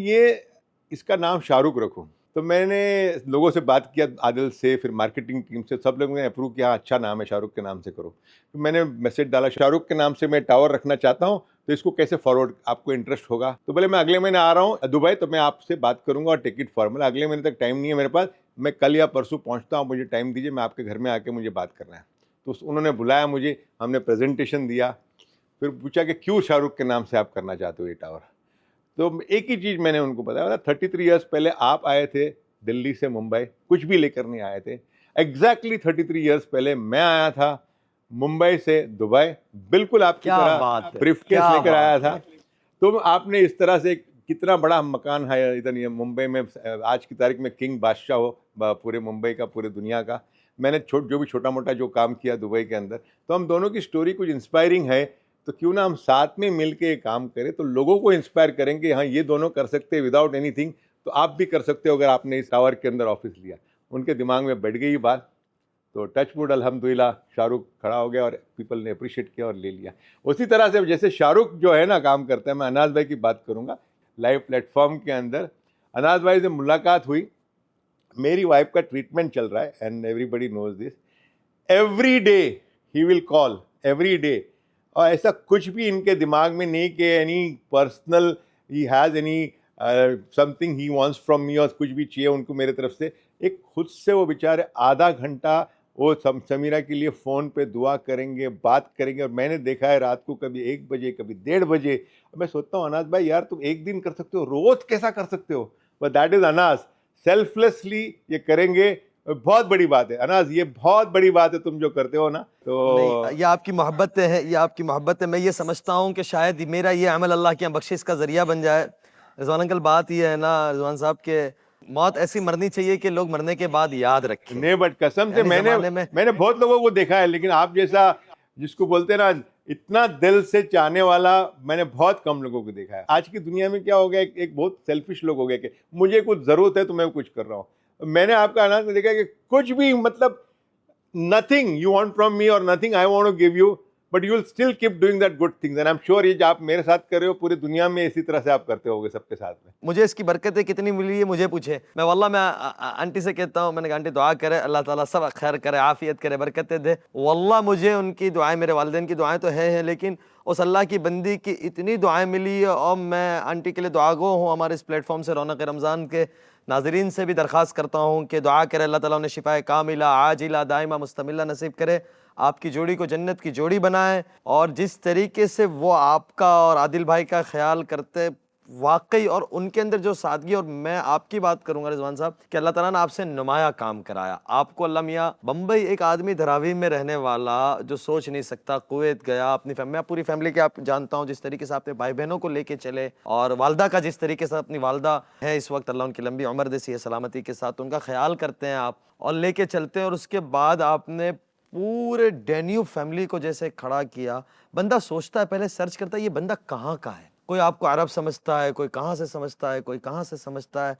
इसका नाम शाहरुख रखूँ। तो मैंने लोगों से बात किया, आदिल से, फिर मार्केटिंग टीम से, सब लोगों ने अप्रूव किया, अच्छा नाम है, शाहरुख के नाम से करो। तो मैंने मैसेज डाला शाहरुख के नाम से मैं टावर रखना चाहता हूँ, तो इसको कैसे फॉरवर्ड, आपको इंटरेस्ट होगा? तो बोले मैं अगले महीने आ रहा हूँ दुबई, तो मैं आपसे बात करूँगा और टिकट फॉर्मल, अगले महीने तक टाइम नहीं है मेरे पास, मैं कल या परसों पहुँचता हूँ, मुझे टाइम दीजिए, मैं आपके घर में आके मुझे बात करना है। तो उन्होंने बुलाया मुझे, हमने प्रेजेंटेशन दिया, फिर पूछा कि क्यों शाहरुख के नाम से आप करना चाहते हो ये टावर? तो एक ही चीज़ मैंने उनको बताया, 33 ईयर्स पहले आप आए थे दिल्ली से मुंबई, कुछ भी लेकर नहीं आए थे। एग्जैक्टली 33 ईयर्स पहले मैं आया था मुंबई से दुबई, बिल्कुल आपकी तरह ब्रीफकेस लेकर आया था। तो आपने इस तरह से कितना बड़ा मकान है इधर ये मुंबई में, आज की तारीख में किंग बादशाह हो पूरे मुंबई का, पूरे दुनिया का। मैंने जो भी छोटा मोटा जो काम किया दुबई के अंदर, तो हम दोनों की स्टोरी कुछ इंस्पायरिंग है। तो क्यों ना हम साथ में मिल के काम करें, तो लोगों को इंस्पायर करेंगे, हाँ ये दोनों कर सकते हैं विदाउट एनीथिंग, तो आप भी कर सकते हो अगर आपने इस टावर के अंदर ऑफिस लिया। उनके दिमाग में बैठ गई बात, तो टच वुड अल्हम्दुलिल्लाह शाहरुख खड़ा हो गया और पीपल ने अप्रिशिएट किया और ले लिया। उसी तरह से जैसे शाहरुख जो है ना काम करता है, मैं अनाज भाई की बात करूँगा, लाइव प्लेटफॉर्म के अंदर अनाज भाई से मुलाकात हुई, मेरी वाइफ का ट्रीटमेंट चल रहा है and everybody knows this, every day he will call, every day. और ऐसा कुछ भी इनके दिमाग में नहीं कि any personal he has any something he wants from me, और कुछ भी चाहिए उनको मेरे तरफ से। एक खुद से वो बेचारे आधा घंटा वो समीरा के लिए फ़ोन पे दुआ करेंगे, बात करेंगे। और मैंने देखा है रात को कभी 1 बजे, कभी 1:30 बजे। मैं सोचता हूँ अनाज भाई यार तुम एक दिन कर सकते हो, रोज़ कैसा कर सकते हो? बट दैट इज़ अनाज, सेल्फलेसली ये करेंगे, बहुत बड़ी बात है अनाज, ये बहुत बड़ी बात है तुम जो करते हो ना। तो नहीं, ये आपकी मोहब्बत है, ये आपकी मोहब्बत है। मैं ये समझता हूँ कि शायद मेरा ये अमल अल्लाह की बख्शिश का ज़रिया बन जाए। रिजवान अंकल, बात ये है ना रिजवान साहब के मौत ऐसी मरनी चाहिए कि लोग मरने के बाद याद रखें। नहीं बट कसम से यानी ज़माने में मैंने बहुत लोगों को देखा है, लेकिन आप जैसा जिसको बोलते हैं ना इतना दिल से चाहने वाला मैंने बहुत कम लोगों को देखा है। आज की दुनिया में क्या हो गया, एक बहुत सेल्फिश लोग हो गए कि मुझे कुछ जरूरत है तो मैं कुछ कर रहा हूँ। मैंने आपका अंदाज में देखा कि कुछ भी मतलब nothing you want from me और nothing I want to give you, but you will still keep doing that good things and I am sure ये जो आप मेरे साथ कर रहे हो पूरी दुनिया में इसी तरह से आप करते होगे सबके साथ में। मुझे इसकी बरकतें कितनी मिली है मुझे पूछे, मैं वल्लाह मैं आंटी से कहता हूँ, मैंने कहा आंटी दुआ करे अल्लाह ताला सब खैर करे, आफियत करे, बरकतें दे। वल्लाह मुझे उनकी दुआएं, मेरे वालिदैन की दुआएं तो हैं लेकिन उस अल्लाह की बंदी की इतनी दुआएं मिली है और मैं आंटी के लिए दुआगो हूँ। हमारे इस प्लेटफॉर्म से रौनक रमज़ान के नाजरीन से भी दरख्वास्त करता हूँ कि दुआ करे अल्लाह ताला उन्हें शिफाए कामिला आजिला दाइमा मुस्तमिला नसीब करे, आपकी जोड़ी को जन्नत की जोड़ी बनाए। और जिस तरीके से वो आपका और आदिल भाई का ख्याल करते वाकई, और उनके अंदर जो सादगी, और मैं आपकी बात करूंगा रिजवान साहब कि अल्लाह ताला ने आपसे नुमाया काम कराया। आपको अल्लाह मियाँ बम्बई, एक आदमी धरावी में रहने वाला जो सोच नहीं सकता, कुवैत गया, अपनी मैं पूरी फैमिली के आप जानता हूँ जिस तरीके से आपने भाई बहनों को लेके चले, और वालदा का जिस तरीके से, अपनी वालदा है इस वक्त अल्लाह उनकी लंबी उम्र देसी है सलामती के साथ, उनका ख्याल करते हैं आप और लेके चलते हैं। और उसके बाद आपने पूरे डेन्यू फैमिली को जैसे खड़ा किया। बंदा सोचता है, पहले सर्च करता है ये बंदा कहाँ का है, कोई आपको अरब समझता है, कोई कहाँ से समझता है, कोई कहाँ से समझता है,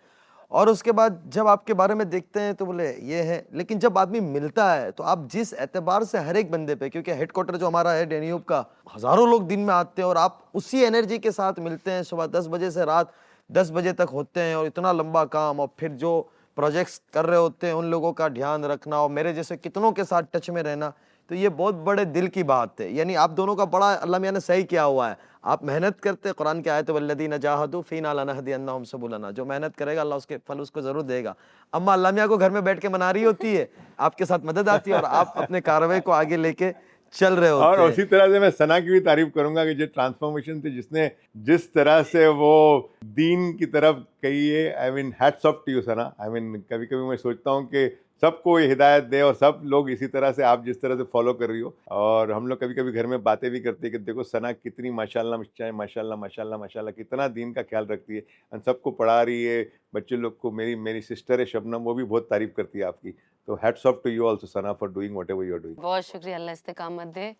और उसके बाद जब आपके बारे में देखते हैं तो बोले ये है। लेकिन जब आदमी मिलता है तो आप जिस एतबार से हर एक बंदे पे, क्योंकि हेडक्वार्टर जो हमारा है डेन्यूब का, हज़ारों लोग दिन में आते हैं और आप उसी एनर्जी के साथ मिलते हैं, सुबह 10 बजे से रात 10 बजे तक होते हैं, और इतना लंबा काम, और फिर जो प्रोजेक्ट्स कर रहे होते हैं उन लोगों का ध्यान रखना, और मेरे जैसे कितनों के साथ टच में रहना, तो ये बहुत बड़े दिल की बात है। यानी आप दोनों का बड़ा अल्लाह मियां ने सही किया हुआ है। आप मेहनत करते, कुरान की आयत वल्लदीना जाहदू फीना लनहदियन्नहुम सबुलना, जो मेहनत करेगा अल्लाह उसके फल उसको जरूर देगा। अम्मा अल्लाह मियां को घर में बैठ के मना रही होती है, आपके साथ मदद आती है और आप अपने कार्रवाई को आगे लेके चल रहे होते और हैं। उसी तरह से मैं सना की भी तारीफ करूंगा कि जो ट्रांसफॉर्मेशन थी, जिसने जिस तरह से वो दीन की तरफ कही है, I mean hats off to you Sana. I mean कभी कभी मैं सोचता हूँ कि सबको ये हिदायत दे और सब लोग इसी तरह से, आप जिस तरह से फॉलो कर रही हो। और हम लोग कभी कभी घर में बातें भी करते हैं कि देखो सना कितनी माशाल्लाह माशाल्लाह माशाल्लाह माशाल्लाह कितना दीन का ख्याल रखती है, और सबको पढ़ा रही है, बच्चे लोग को। मेरी सिस्टर है शबनम, वो भी बहुत तारीफ करती है आपकी। तो hats off to you also Sana for doing whatever you are doing. बहुत शुक्रिया, अल्लाह इस्तेकामत दे,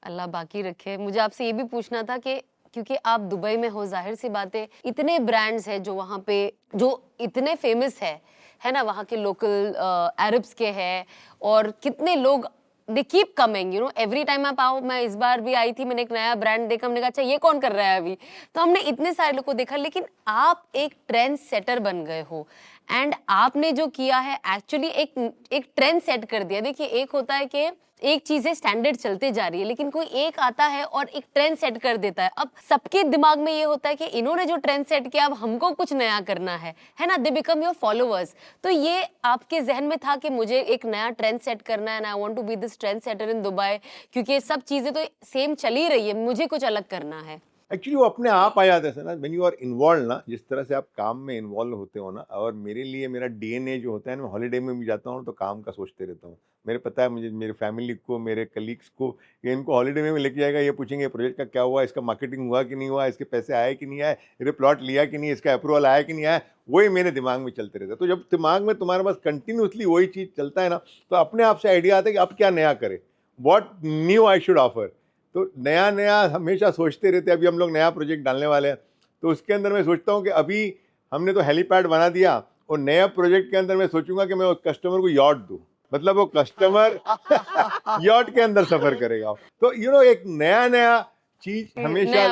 अल्लाह बाकी रखे। मुझे आपसे ये भी पूछना था कि क्योंकि आप दुबई में हो, जाहिर सी बात है इतने ब्रांड्स हैं जो वहाँ पे जो इतने फेमस है ना, वहाँ के लोकल अरब्स के हैं, और कितने लोग they keep coming, you know, every time आप आओ। मैं इस बार भी आई थी, मैंने एक नया ब्रांड देखा, हमने कहा अच्छा ये कौन कर रहा है अभी, तो हमने इतने सारे लोग को देखा। लेकिन आप एक ट्रेंड सेटर बन गए हो, एंड आपने जो किया है एक्चुअली एक ट्रेंड सेट कर दिया। देखिए, एक होता है कि एक चीजें स्टैंडर्ड चलते जा रही है, लेकिन कोई एक आता है और एक ट्रेंड सेट कर देता है। अब सबके दिमाग में ये होता है कि इन्होंने जो ट्रेंड सेट किया, अब हमको कुछ नया करना है ना, दे बिकम योर फॉलोअर्स। तो ये आपके जहन में था कि मुझे एक नया ट्रेंड सेट करना है, and I want to be this trend setter in Dubai, क्योंकि ये सब चीजें तो सेम चल ही रही है, मुझे कुछ अलग करना है। एक्चुअली वो अपने आप आ जाता है ना, व्हेन यू आर इन्वॉल्व ना, जिस तरह से आप काम में इन्वॉल्व होते हो ना। और मेरे लिए मेरा डीएनए जो होता है ना, मैं हॉलीडे में भी जाता हूँ तो काम का सोचते रहता हूँ। मेरे पता है मुझे, मेरे फैमिली को, मेरे कलीग्स को, ये इनको हॉलीडे में लेके जाएगा, ये पूछेंगे प्रोजेक्ट का क्या हुआ, इसका मार्केटिंग हुआ कि नहीं हुआ, इसके पैसे आए कि नहीं आए, ये प्लॉट लिया कि नहीं, इसका अप्रूवल आया कि नहीं आया, वही मेरे दिमाग में चलते रहता है। तो जब दिमाग में तुम्हारे पास कंटिन्यूसली वही चीज़ चलता है ना, तो अपने आप से आइडिया आता है कि अब क्या नया करें, what new I should offer. तो नया नया हमेशा सोचते रहते हैं। अभी हम लोग नया प्रोजेक्ट डालने वाले हैं, तो उसके अंदर मैं सोचता हूँ कि अभी हमने तो हेलीपैड बना दिया, और नया प्रोजेक्ट के अंदर मैं सोचूंगा कि मैं उस कस्टमर को यॉट दूँ, मतलब वो कस्टमर यॉट के अंदर सफर करेगा। तो यू नो, एक नया चीज हमेशा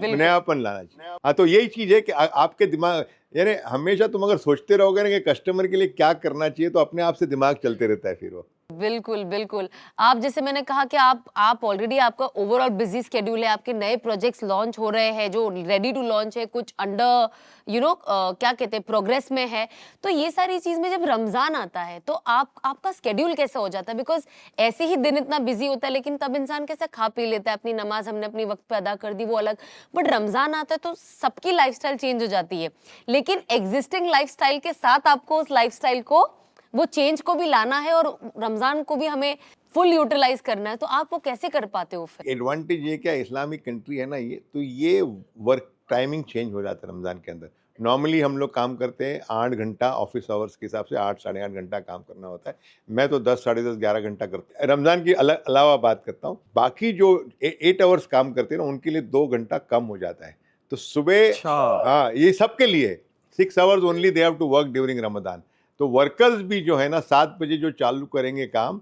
नयापन लाना चाहिए। हाँ, तो यही चीज है कि आपके दिमाग, यानी हमेशा तुम अगर सोचते रहोगे ना कि कस्टमर के लिए क्या करना चाहिए, तो अपने आप से दिमाग चलते रहता है फिर वो। बिल्कुल बिल्कुल। आप जैसे मैंने कहा कि आप ऑलरेडी, आपका ओवरऑल बिजी स्केड्यूल है, आपके नए प्रोजेक्ट्स लॉन्च हो रहे हैं जो रेडी टू लॉन्च है, कुछ अंडर क्या कहते हैं प्रोग्रेस में है। तो ये सारी चीज में जब रमजान आता है तो आपका स्केड्यूल कैसे हो जाता है? बिकॉज ऐसे ही दिन इतना बिजी होता है, लेकिन तब इंसान कैसे खा पी लेता है, अपनी नमाज हमने अपनी वक्त पे अदा कर दी, वो अलग। बट रमजान आता है तो सबकी लाइफस्टाइल चेंज हो जाती है, लेकिन एग्जिस्टिंग लाइफस्टाइल के साथ आपको उस लाइफस्टाइल को, वो चेंज को भी लाना है, और रमजान को भी हमें फुल यूटिलाइज करना है। तो आप वो कैसे कर पाते हो फिर? एडवांटेज ये क्या, इस्लामिक कंट्री है ना ये, तो ये वर्क टाइमिंग चेंज हो जाता है रमजान के अंदर। नॉर्मली हम लोग काम करते हैं 8 घंटा ऑफिस आवर्स के हिसाब से, 8 साढ़े 8 घंटा काम करना होता है। मैं तो 10 साढ़े 10 11 घंटा करता हूँ। रमज़ान की अलावा बात करता हूँ, बाकी जो 8 आवर्स काम करते हैं ना, उनके लिए 2 घंटा कम हो जाता है। तो सुबह, हाँ, ये सबके लिए 6 hours only they have to work during Ramzan. तो वर्कर्स भी जो है ना 7 बजे जो चालू करेंगे काम,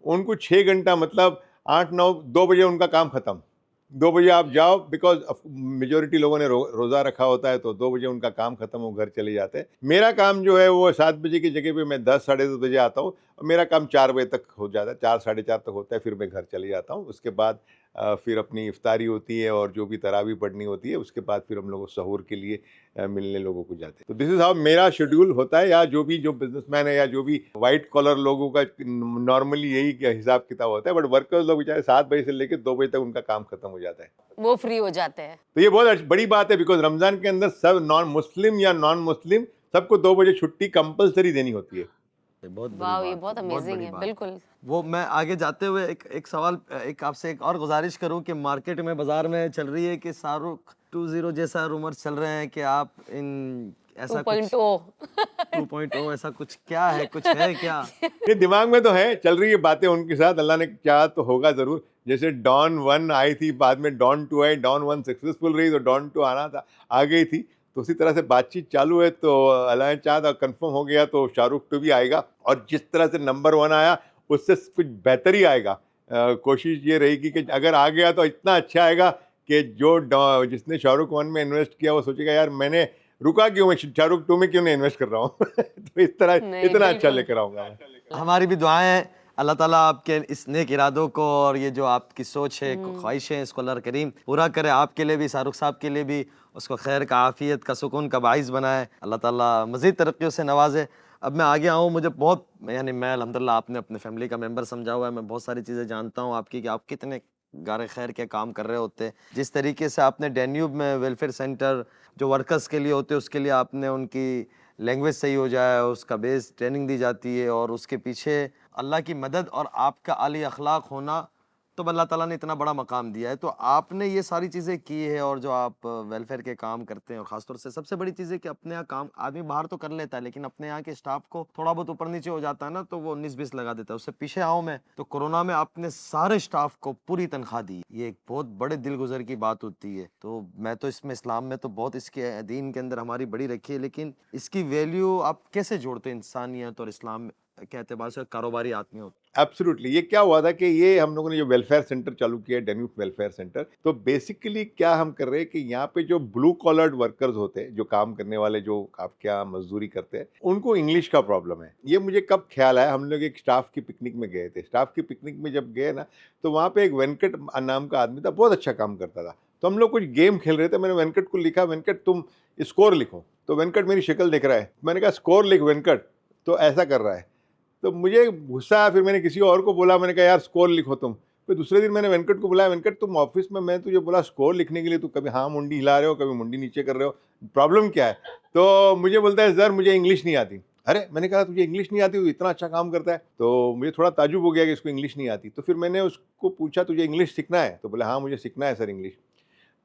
उनको 6 घंटा मतलब 8 9 2 बजे उनका काम ख़त्म। 2 बजे आप जाओ, बिकॉज मेजोरिटी लोगों ने रोज़ा रखा होता है, तो 2 बजे उनका काम खत्म हो घर चले जाते हैं। मेरा काम जो है वो 7 बजे की जगह पे मैं 10 साढ़े 10 बजे आता हूँ, और मेरा काम 4 बजे तक हो जाता है, 4 साढ़े 4 तक होता है, फिर मैं घर चले जाता हूँ। उसके बाद फिर अपनी इफ्तारी होती है और जो भी तरावी पढ़नी होती है, उसके बाद फिर हम लोग सहूर के लिए मिलने लोगों को जाते हैं। तो दिस इज़ हाउ मेरा शेड्यूल होता है, या जो बिजनेसमैन है या जो भी वाइट कॉलर लोगों का नॉर्मली यही हिसाब किताब होता है। बट वर्कर्स लोग बेचारे 7 बजे से लेकर 2 बजे तक उनका काम खत्म हो जाता है, वो फ्री हो जाते हैं। तो ये बहुत बड़ी बात है, बिकॉज रमजान के अंदर सब नॉन मुस्लिम या नॉन मुस्लिम सबको 2 बजे छुट्टी कंपलसरी देनी होती है। बहुत बड़ी वाह, ये बात बहुत है, अमेजिंग बड़ी है। बात। बिल्कुल। वो मैं आगे जाते हुए एक सवाल, एक आपसे एक और गुजारिश करूं कि मार्केट में, बाजार में चल रही है कि शाहरुख 2.0 जैसा रूमर्स चल रहे हैं कि आप इन ऐसा कुछ 2.0 2.0 ऐसा कुछ क्या है, कुछ है क्या? ये दिमाग में तो है, चल रही है बातें उनके साथ, अल्लाह ने चाहा तो होगा जरूर। जैसे डॉन 1 आई थी, बाद में डॉन 2 आई, डॉन 1 सक्सेसफुल रही तो डॉन 2 आना था, आ गई थी, तो उसी तरह से बातचीत चालू है। तो अल्लाह ने चाहा था, कंफर्म हो गया तो शाहरुख 2 भी आएगा, और जिस तरह से नंबर 1 आया उससे कुछ बेहतर ही आएगा। कोशिश ये रहेगी कि अगर आ गया तो इतना अच्छा आएगा कि जिसने शाहरुख 1 में इन्वेस्ट किया वो सोचेगा यार मैंने रुका क्यों, मैं शाहरुख 2 में क्यों नहीं इन्वेस्ट कर रहा हूँ। तो इस तरह नहीं, इतना अच्छा बिल्कुल। लेकर आऊंगा मैं। हमारी भी दुआएं हैं, अल्लाह ताला आपके इस नेक इरादों को और ये जो आपकी सोच है, ख्वाहिश है, इसको अल्लाह करीम पूरा करे, आपके लिए भी, शाहरुख साहब के लिए भी, उसको खैर का, आफियत का, सुकून का बाइस बनाए, अल्लाह ताला मज़ीद तरक्कियों से नवाजे। अब मैं आगे आऊँ, मुझे बहुत, यानी मैं अल्हम्दुलिल्लाह, आपने अपने फैमिली का मेंबर समझा हुआ है, मैं बहुत सारी चीज़ें जानता हूँ आपकी, कि आप कितने गारे खैर के काम कर रहे होते हैं। जिस तरीके से आपने डैन्यूब में वेलफेयर सेंटर जो वर्कर्स के लिए होते हैं, उसके लिए आपने उनकी लैंग्वेज सही हो जाए, उसका बेस ट्रेनिंग दी जाती है, और उसके पीछे अल्लाह की मदद और आपका आली अखलाक होना, तो अल्लाह ताला ने इतना बड़ा मकाम दिया है। तो आपने ये सारी चीज़ें की है, और जो आप वेलफेयर के काम करते हैं, और ख़ासतौर से सबसे बड़ी चीज़ है कि अपने यहाँ काम आदमी बाहर तो कर लेता है, लेकिन अपने यहाँ के स्टाफ को थोड़ा बहुत ऊपर नीचे हो जाता है ना, तो वो 19-20 लगा देता है। उससे पीछे आऊँ मैं, तो कोरोना में आपने सारे स्टाफ को पूरी तनख्वाह दी, ये एक बहुत बड़े दिलगुजर की बात होती है। तो मैं तो इसमें, इस्लाम में तो बहुत इसके दीन के अंदर हमारी बड़ी रखी है, लेकिन इसकी वैल्यू आप कैसे जोड़ते हैं इंसानियत और इस्लाम के एतबार से, कारोबारी आदमी होते? एब्सोल्युटली। ये क्या हुआ था कि ये हम लोगों ने जो वेलफेयर सेंटर चालू किया, डैन्यूब वेलफेयर सेंटर, तो बेसिकली क्या हम कर रहे हैं कि यहाँ पे जो ब्लू कॉलर्ड वर्कर्स होते हैं, जो काम करने वाले, जो आपके यहाँ मजदूरी करते हैं, उनको इंग्लिश का प्रॉब्लम है। ये मुझे कब ख्याल आया, हम लोग एक स्टाफ की पिकनिक में गए थे। स्टाफ की पिकनिक में जब गए ना, तो वहाँ पे एक वेंकट नाम का आदमी था, बहुत अच्छा काम करता था। तो हम लोग कुछ गेम खेल रहे थे, मैंने वेंकट को लिखा, वेंकट तुम स्कोर लिखो। तो वेंकट मेरी शक्ल देख रहा है, मैंने कहा स्कोर लिख वेंकट, तो ऐसा कर रहा है। तो मुझे गुस्सा आया, फिर मैंने किसी और को बोला, मैंने कहा यार स्कोर लिखो तुम। फिर दूसरे दिन मैंने वेंकट को बुलाया, वेंकट तुम ऑफिस में, मैं तुझे बोला स्कोर लिखने के लिए, तू कभी हाँ मुंडी हिला रहे हो, कभी मुंडी नीचे कर रहे हो, प्रॉब्लम क्या है? तो मुझे बोलता है सर मुझे इंग्लिश नहीं आती। अरे मैंने कहा तुझे इंग्लिश नहीं आती, तू इतना अच्छा काम करता है। तो मुझे थोड़ा ताजुब हो गया कि इसको इंग्लिश नहीं आती। तो फिर मैंने उसको पूछा तुझे इंग्लिश सीखना है? तो बोला हाँ मुझे सीखना है सर इंग्लिश।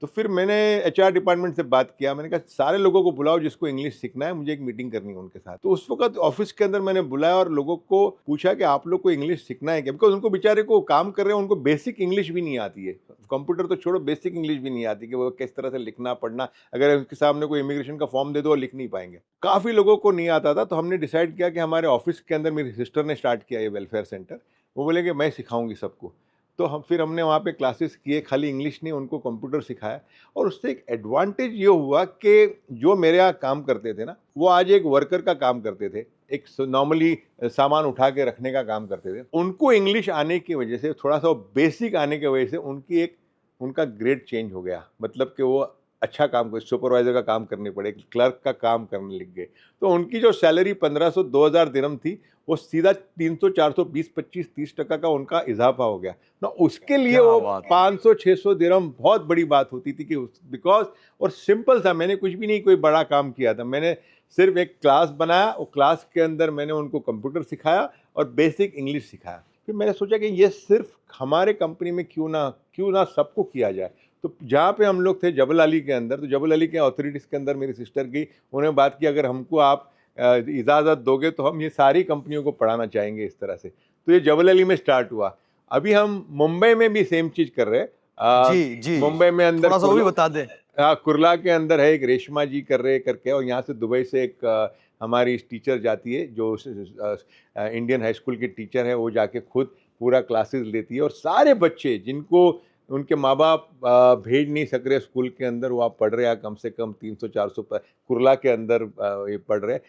तो फिर मैंने HR डिपार्टमेंट से बात किया, मैंने कहा सारे लोगों को बुलाओ जिसको इंग्लिश सीखना है, मुझे एक मीटिंग करनी है उनके साथ। तो उस वक्त ऑफिस के अंदर मैंने बुलाया और लोगों को पूछा कि आप लोग को इंग्लिश सीखना है क्या, बिकॉज उनको बेचारे को काम कर रहे हैं, उनको बेसिक इंग्लिश भी नहीं आती है। कंप्यूटर तो छोड़ो, बेसिक इंग्लिश भी नहीं आती कि वो किस तरह से लिखना पढ़ना, अगर उनके सामने कोई इमिग्रेशन का फॉर्म दे दो लिख नहीं पाएंगे। काफ़ी लोगों को नहीं आता था। तो हमने डिसाइड किया कि हमारे ऑफिस के अंदर, मेरी सिस्टर ने स्टार्ट किया ये वेलफेयर सेंटर, वो बोले कि मैं सिखाऊंगी सबको। तो फिर हमने वहाँ पे क्लासेस किए, खाली इंग्लिश नहीं, उनको कंप्यूटर सिखाया। और उससे एक एडवांटेज ये हुआ कि जो मेरे यहाँ काम करते थे ना, वो आज एक वर्कर का काम करते थे, एक नॉर्मली सामान उठा के रखने का काम करते थे। उनको इंग्लिश आने की वजह से, थोड़ा सा बेसिक आने की वजह से उनका ग्रेड चेंज हो गया। मतलब कि वो अच्छा काम कर, सुपरवाइजर का काम करने पड़े, क्लर्क का काम करने लग गए। तो उनकी जो सैलरी 1500-2000 दिरहम थी, वो सीधा 300, 400, 20, 25, 30% का उनका इजाफा हो गया ना। उसके लिए वो 500-600 दिरहम बहुत बड़ी बात होती थी कि बिकॉज, और सिंपल था, मैंने कुछ भी नहीं कोई बड़ा काम किया था, मैंने सिर्फ एक क्लास बनाया, और क्लास के अंदर मैंने उनको कंप्यूटर सिखाया और बेसिक इंग्लिश सिखाया। फिर मैंने सोचा कि ये सिर्फ हमारे कंपनी में क्यों ना सबको किया जाए। तो जहाँ पे हम लोग थे जबल अली के अंदर, तो जबल अली के अथॉरिटीज़ के अंदर मेरी सिस्टर की, उन्होंने बात की अगर हमको आप इजाज़त दोगे तो हम ये सारी कंपनियों को पढ़ाना चाहेंगे इस तरह से। तो ये जबल अली में स्टार्ट हुआ। अभी हम मुंबई में भी सेम चीज़ कर रहे हैं। जी जी, मुंबई में अंदर थोड़ा सा वो भी बता दें। हाँ, कुर्ला के अंदर है एक रेशमा जी कर रहे करके, और यहाँ से दुबई से एक हमारी टीचर जाती है जो इंडियन हाई स्कूल की टीचर है, वो जाके खुद पूरा क्लासेस लेती है, और सारे बच्चे जिनको उनके माँ बाप भेज नहीं सक रहे स्कूल के अंदर, वो आप पढ़ रहे हैं कम से कम 300-400 कुर्ला के अंदर ये पढ़ रहे हैं।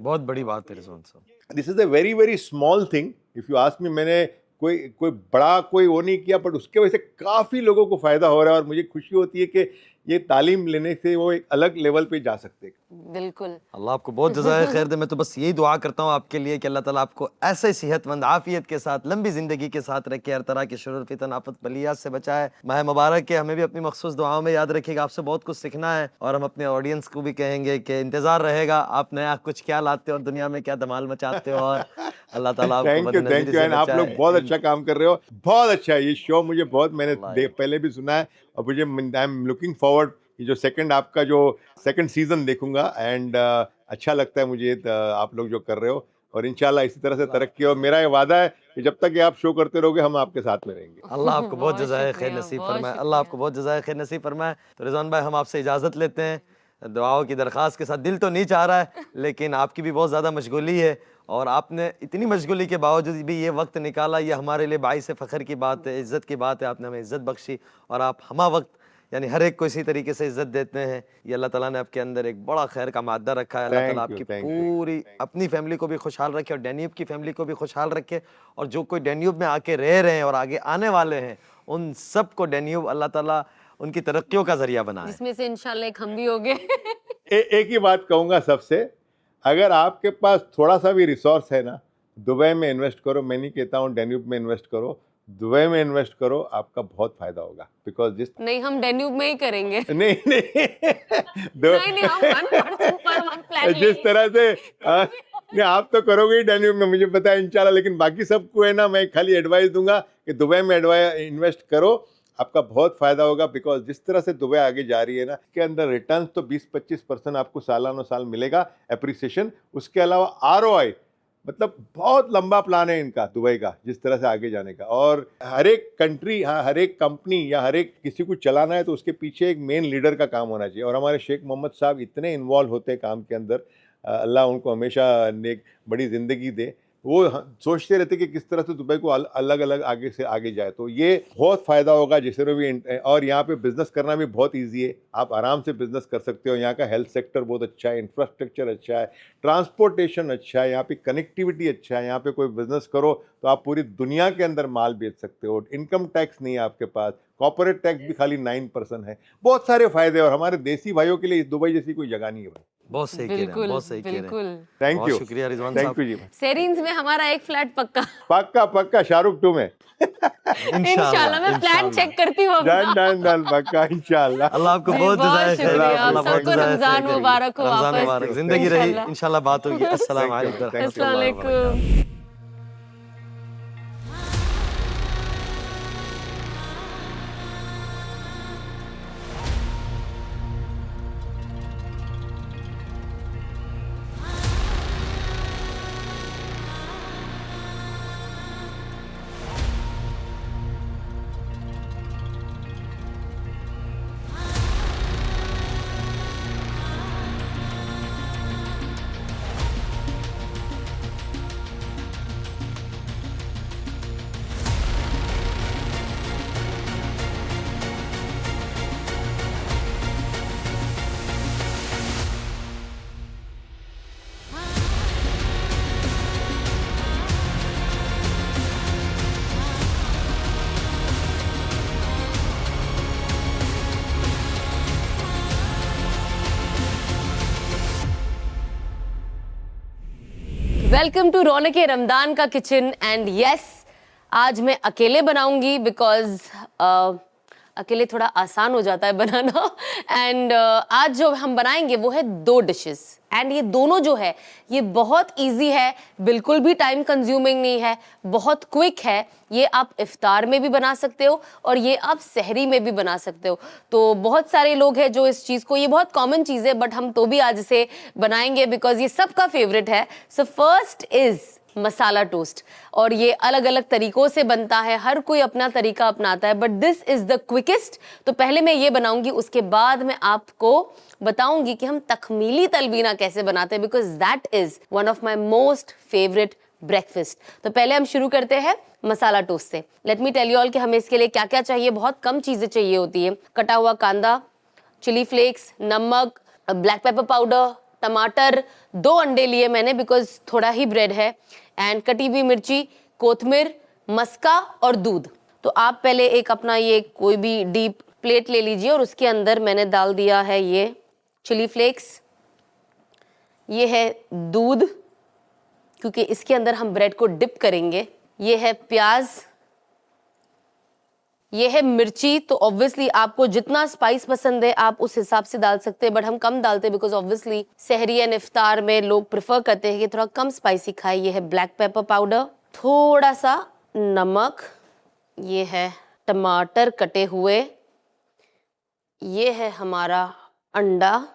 बहुत बड़ी बात है रिजवान साहब। This is a very very small thing if you ask me. मैंने कोई बड़ा कोई वो नहीं किया, बट उसके वजह से काफ़ी लोगों को फ़ायदा हो रहा है, और मुझे खुशी होती है कि ये तालीम लेने से वो एक अलग लेवल पे जा सकते हैं। बिल्कुल। अल्लाह आपको बहुत जज़ाए खैर दे। मैं तो बस यही दुआ करता हूँ आपके लिए कि अल्लाह ताला आपको ऐसे सेहतमंद आफियत के साथ लंबी ज़िंदगी के साथ रखे, हर तरह के शुरूर फितन आफत बलियात से बचाए। माह मुबारक के हमें भी अपनी मखसूस दुआओं में याद रखिएगा। आपसे बहुत कुछ सीखना है, और हम अपने ऑडियंस को भी कहेंगे कि इंतज़ार रहेगा आप नया कुछ क्या लाते हो और दुनिया में क्या धमाल मचाते हो, और अल्लाह ताला आपको थैंक यू बदनज़ीरी से एंड आप लोग बचाए। बहुत अच्छा काम कर रहे हो, बहुत अच्छा है ये शो। मुझे बहुत, मैंने पहले भी सुना है, और मुझे आई एम लुकिंग फॉरवर्ड ये जो सेकंड आपका जो सेकंड सीजन देखूंगा, एंड अच्छा लगता है मुझे आप लोग जो कर रहे हो, और इंशाल्लाह इसी तरह से तरक्की हो। मेरा ये वादा है कि जब तक ये आप शो करते रहोगे हम आपके साथ में रहेंगे। अल्लाह आपको बहुत बहुत जज़ाए खैर शुक्रिया, नसीब बहुत फरमाए। शुक्रिया। अल्लाह आपको बहुत जज़ाए खैर नसीब फरमाए। तो रिजवान भाई हम आपसे इजाज़त लेते हैं दुआओं की दरख्वास्त के साथ। दिल तो नहीं चाह रहा है, लेकिन आपकी भी बहुत ज़्यादा मशगूली है, और आपने इतनी मशगूली के बावजूद भी ये वक्त निकाला, ये हमारे लिए बाइस फ़ख्र की बात है, इज़्ज़त की बात है। आपने हमें इज़्ज़त बख्शी, और आप हमा वक्त यानी हर एक को इसी तरीके से इज़्ज़त देते हैं। ये अल्लाह ताला ने आपके अंदर एक बड़ा खैर का मादा रखा है। अल्लाह ताला आपकी thank you. पूरी अपनी फैमिली को भी खुशहाल रखे, और डैन्यूब की फैमिली को भी खुशहाल रखे, और जो कोई डैन्यूब में आके रह रहे हैं और आगे आने वाले हैं, उन सब को डैन्यूब अल्लाह ताला उनकी तरक्कियों का जरिया बनाए। जिसमें से इंशाल्लाह एक हम भी होंगे। एक ही बात कहूँगा सबसे, अगर आपके पास थोड़ा सा भी रिसोर्स है ना, दुबई में इन्वेस्ट करो। मैं नहीं कहता हूँ डैन्यूब में इन्वेस्ट करो, दुबई में इन्वेस्ट करो, आपका बहुत फायदा होगा। बिकॉज जिस नहीं, हम डेन्यूब में ही करेंगे। नहीं नहीं, हम 1% पर मंथ प्लान जिस तरह से नहीं, आप तो करोगे ही डैन्यूब में, मुझे पता है इंशाल्लाह, लेकिन बाकी सबको है ना, मैं खाली एडवाइस दूंगा कि दुबई में इन्वेस्ट करो, आपका बहुत फायदा होगा। बिकॉज जिस तरह से दुबई आगे जा रही है ना, इसके अंदर रिटर्न तो 20-25% आपको सालानो साल मिलेगा एप्रिसिएशन। उसके अलावा ROI, मतलब बहुत लंबा प्लान है इनका दुबई का, जिस तरह से आगे जाने का। और हर एक कंट्री, हाँ, हर एक कंपनी या हर एक किसी को चलाना है तो उसके पीछे एक मेन लीडर का काम होना चाहिए, और हमारे शेख मोहम्मद साहब इतने इन्वॉल्व होते हैं काम के अंदर, अल्लाह उनको हमेशा नेक बड़ी ज़िंदगी दे। वो सोचते रहते कि किस तरह से दुबई को अलग अलग आगे से आगे जाए, तो ये बहुत फ़ायदा होगा जिसे भी। और यहाँ पे बिज़नेस करना भी बहुत इजी है, आप आराम से बिज़नेस कर सकते हो। यहाँ का हेल्थ सेक्टर बहुत अच्छा है, इंफ्रास्ट्रक्चर अच्छा है, ट्रांसपोर्टेशन अच्छा है, यहाँ पे कनेक्टिविटी अच्छा है। यहाँ पे कोई बिज़नेस करो तो आप पूरी दुनिया के अंदर माल बेच सकते हो, इनकम टैक्स नहीं है आपके पास, कॉर्पोरेट टैक्स भी खाली 9% है, बहुत सारे फ़ायदे। और हमारे देसी भाइयों के लिए दुबई जैसी कोई जगह नहीं है भाई। बहुत सही कह रहे हैं, बिल्कुल, बहुत सही कह रहे हैं। बिल्कुल। थैंक बहुत यू, शुक्रिया रिजवान थैंक साहब। यू जी। सेरिन्स में हमारा एक फ्लैट पक्का। पक्का पक्का शाहरुख 2 में इंशाल्लाह मैं प्लान चेक करती हूँ डन डन डन, पक्का इंशाल्लाह। अल्लाह आपको जी, बहुत बहुत जज़ाए खैर। शुक्रिया। अल्लाह आप बहुत सबको जज़ाए रमज़ान खैर। मुबारक हो रमज़ान वापस। मुबारक, जिंदगी रही इंशाल्लाह। इंशाल्लाह बात होगी। अस्सलाम वालेकुम। अस्सलाम वालेकुम। वेलकम टू रौनक रमदान का किचन। एंड यस, आज मैं अकेले बनाऊंगी बिकॉज अकेले थोड़ा आसान हो जाता है बनाना। एंड आज जो हम बनाएंगे वो है 2 डिशेस। एंड ये दोनों जो है ये बहुत इजी है, बिल्कुल भी टाइम कंज्यूमिंग नहीं है, बहुत क्विक है। ये आप इफ्तार में भी बना सकते हो और ये आप सहरी में भी बना सकते हो। तो बहुत सारे लोग हैं जो इस चीज़ को, ये बहुत कॉमन चीज़ है बट हम तो भी आज इसे बनाएंगे बिकॉज ये सबका फेवरेट है। So first is masala toast, और ये अलग अलग तरीकों से बनता है, हर कोई अपना तरीका अपनाता है, but this is the quickest. तो पहले मैं ये बनाऊंगी, उसके बाद मैं आपको बताऊंगी कि हम तखमीली तलबीना कैसे बनाते हैं, because that is one of my most favourite breakfast. तो पहले हम शुरू करते हैं मसाला टोस्ट से। Let me tell you all कि हमें इसके लिए क्या क्या चाहिए। बहुत कम चीजें चाहिए होती है। कटा हुआ कांदा, चिली फ्लेक्स, नमक, ब्लैक पेपर पाउडर, टमाटर, 2 अंडे लिए मैंने बिकॉज थोड़ा ही ब्रेड है, एंड कटी हुई मिर्ची, कोथमीर, मस्का और दूध। तो आप पहले एक अपना ये कोई भी डीप प्लेट ले लीजिए और उसके अंदर मैंने डाल दिया है ये चिली फ्लेक्स, ये है दूध क्योंकि इसके अंदर हम ब्रेड को डिप करेंगे, ये है प्याज, ये है मिर्ची। तो ऑब्वियसली आपको जितना स्पाइस पसंद है आप उस हिसाब से डाल सकते हैं, बट हम कम डालते हैं बिकॉज ऑब्वियसली सहरी एंड इफ्तार में लोग प्रेफर करते हैं कि थोड़ा कम स्पाइसी खाए। ये है ब्लैक पेपर पाउडर, थोड़ा सा नमक, ये है टमाटर कटे हुए, ये है हमारा अंडा,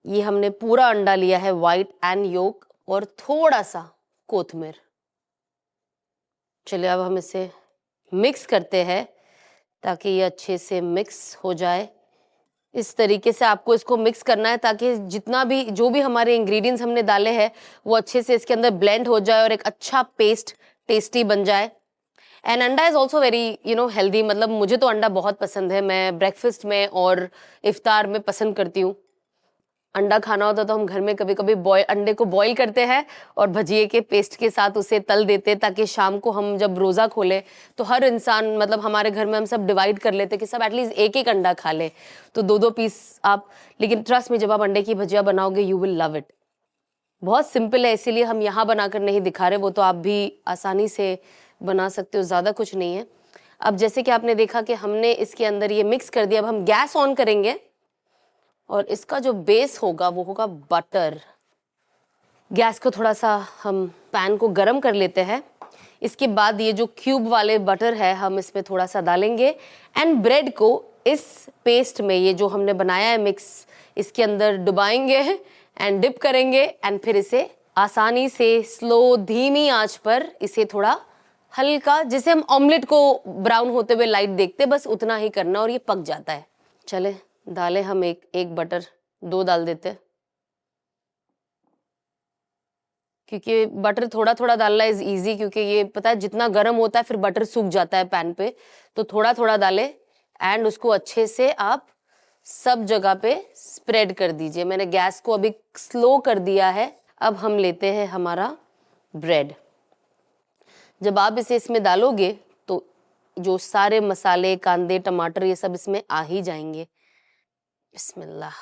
ये हमने पूरा अंडा लिया है वाइट एंड योक, और थोड़ा सा कोथमीर। चलिए अब हम इसे मिक्स करते हैं ताकि ये अच्छे से मिक्स हो जाए। इस तरीके से आपको इसको मिक्स करना है ताकि जितना भी जो भी हमारे इंग्रेडिएंट्स हमने डाले हैं वो अच्छे से इसके अंदर ब्लेंड हो जाए और एक अच्छा पेस्ट टेस्टी बन जाए। एंड अंडा इज़ ऑल्सो वेरी हेल्दी, मतलब मुझे तो अंडा बहुत पसंद है, मैं ब्रेकफास्ट में और इफ्तार में पसंद करती हूँ। अंडा खाना होता तो हम घर में कभी कभी अंडे को बॉईल करते हैं और भजिए के पेस्ट के साथ उसे तल देते हैं ताकि शाम को हम जब रोज़ा खोले तो हर इंसान, मतलब हमारे घर में हम सब डिवाइड कर लेते कि सब एटलीस्ट एक एक अंडा खा ले, तो 2-2 पीस आप। लेकिन ट्रस्ट में जब आप अंडे की भजिया बनाओगे यू विल लव इट। बहुत सिंपल है, इसीलिए हम यहाँ बनाकर नहीं दिखा रहे, वो तो आप भी आसानी से बना सकते हो, ज़्यादा कुछ नहीं है। अब जैसे कि आपने देखा कि हमने इसके अंदर ये मिक्स कर दिया, अब हम गैस ऑन करेंगे और इसका जो बेस होगा वो होगा बटर। गैस को थोड़ा सा हम पैन को गरम कर लेते हैं। इसके बाद ये जो क्यूब वाले बटर है हम इसमें थोड़ा सा डालेंगे एंड ब्रेड को इस पेस्ट में, ये जो हमने बनाया है मिक्स, इसके अंदर डुबाएंगे एंड डिप करेंगे एंड फिर इसे आसानी से स्लो धीमी आंच पर इसे थोड़ा हल्का, जैसे हम ऑमलेट को ब्राउन होते हुए लाइट देखते, बस उतना ही करना और ये पक जाता है। चले डाले हम एक बटर, 2 डाल देते क्योंकि बटर थोड़ा थोड़ा डालना इज इजी, क्योंकि ये पता है जितना गर्म होता है फिर बटर सूख जाता है पैन पे, तो थोड़ा थोड़ा डाले एंड उसको अच्छे से आप सब जगह पे स्प्रेड कर दीजिए। मैंने गैस को अभी स्लो कर दिया है। अब हम लेते हैं हमारा ब्रेड। जब आप इसे इसमें डालोगे तो जो सारे मसाले, कांदे, टमाटर, ये सब इसमें आ ही जाएंगे। बिस्मिल्लाह।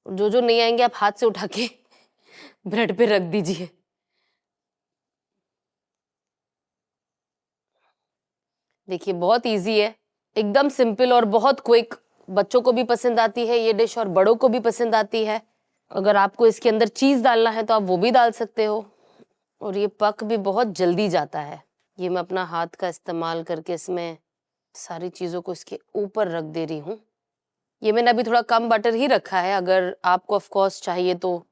जो जो नहीं आएंगे आप हाथ से उठा के ब्रेड पे रख दीजिए। देखिए बहुत इजी है, एकदम सिंपल और बहुत क्विक। बच्चों को भी पसंद आती है ये डिश और बड़ों को भी पसंद आती है। अगर आपको इसके अंदर चीज़ डालना है तो आप वो भी डाल सकते हो, और ये पक भी बहुत जल्दी जाता है। ये मैं अपना हाथ का इस्तेमाल करके इसमें सारी चीज़ों को इसके ऊपर रख दे रही हूँ। ये मैंने अभी थोड़ा कम बटर ही रखा है, अगर आपको ऑफ कोर्स चाहिए तो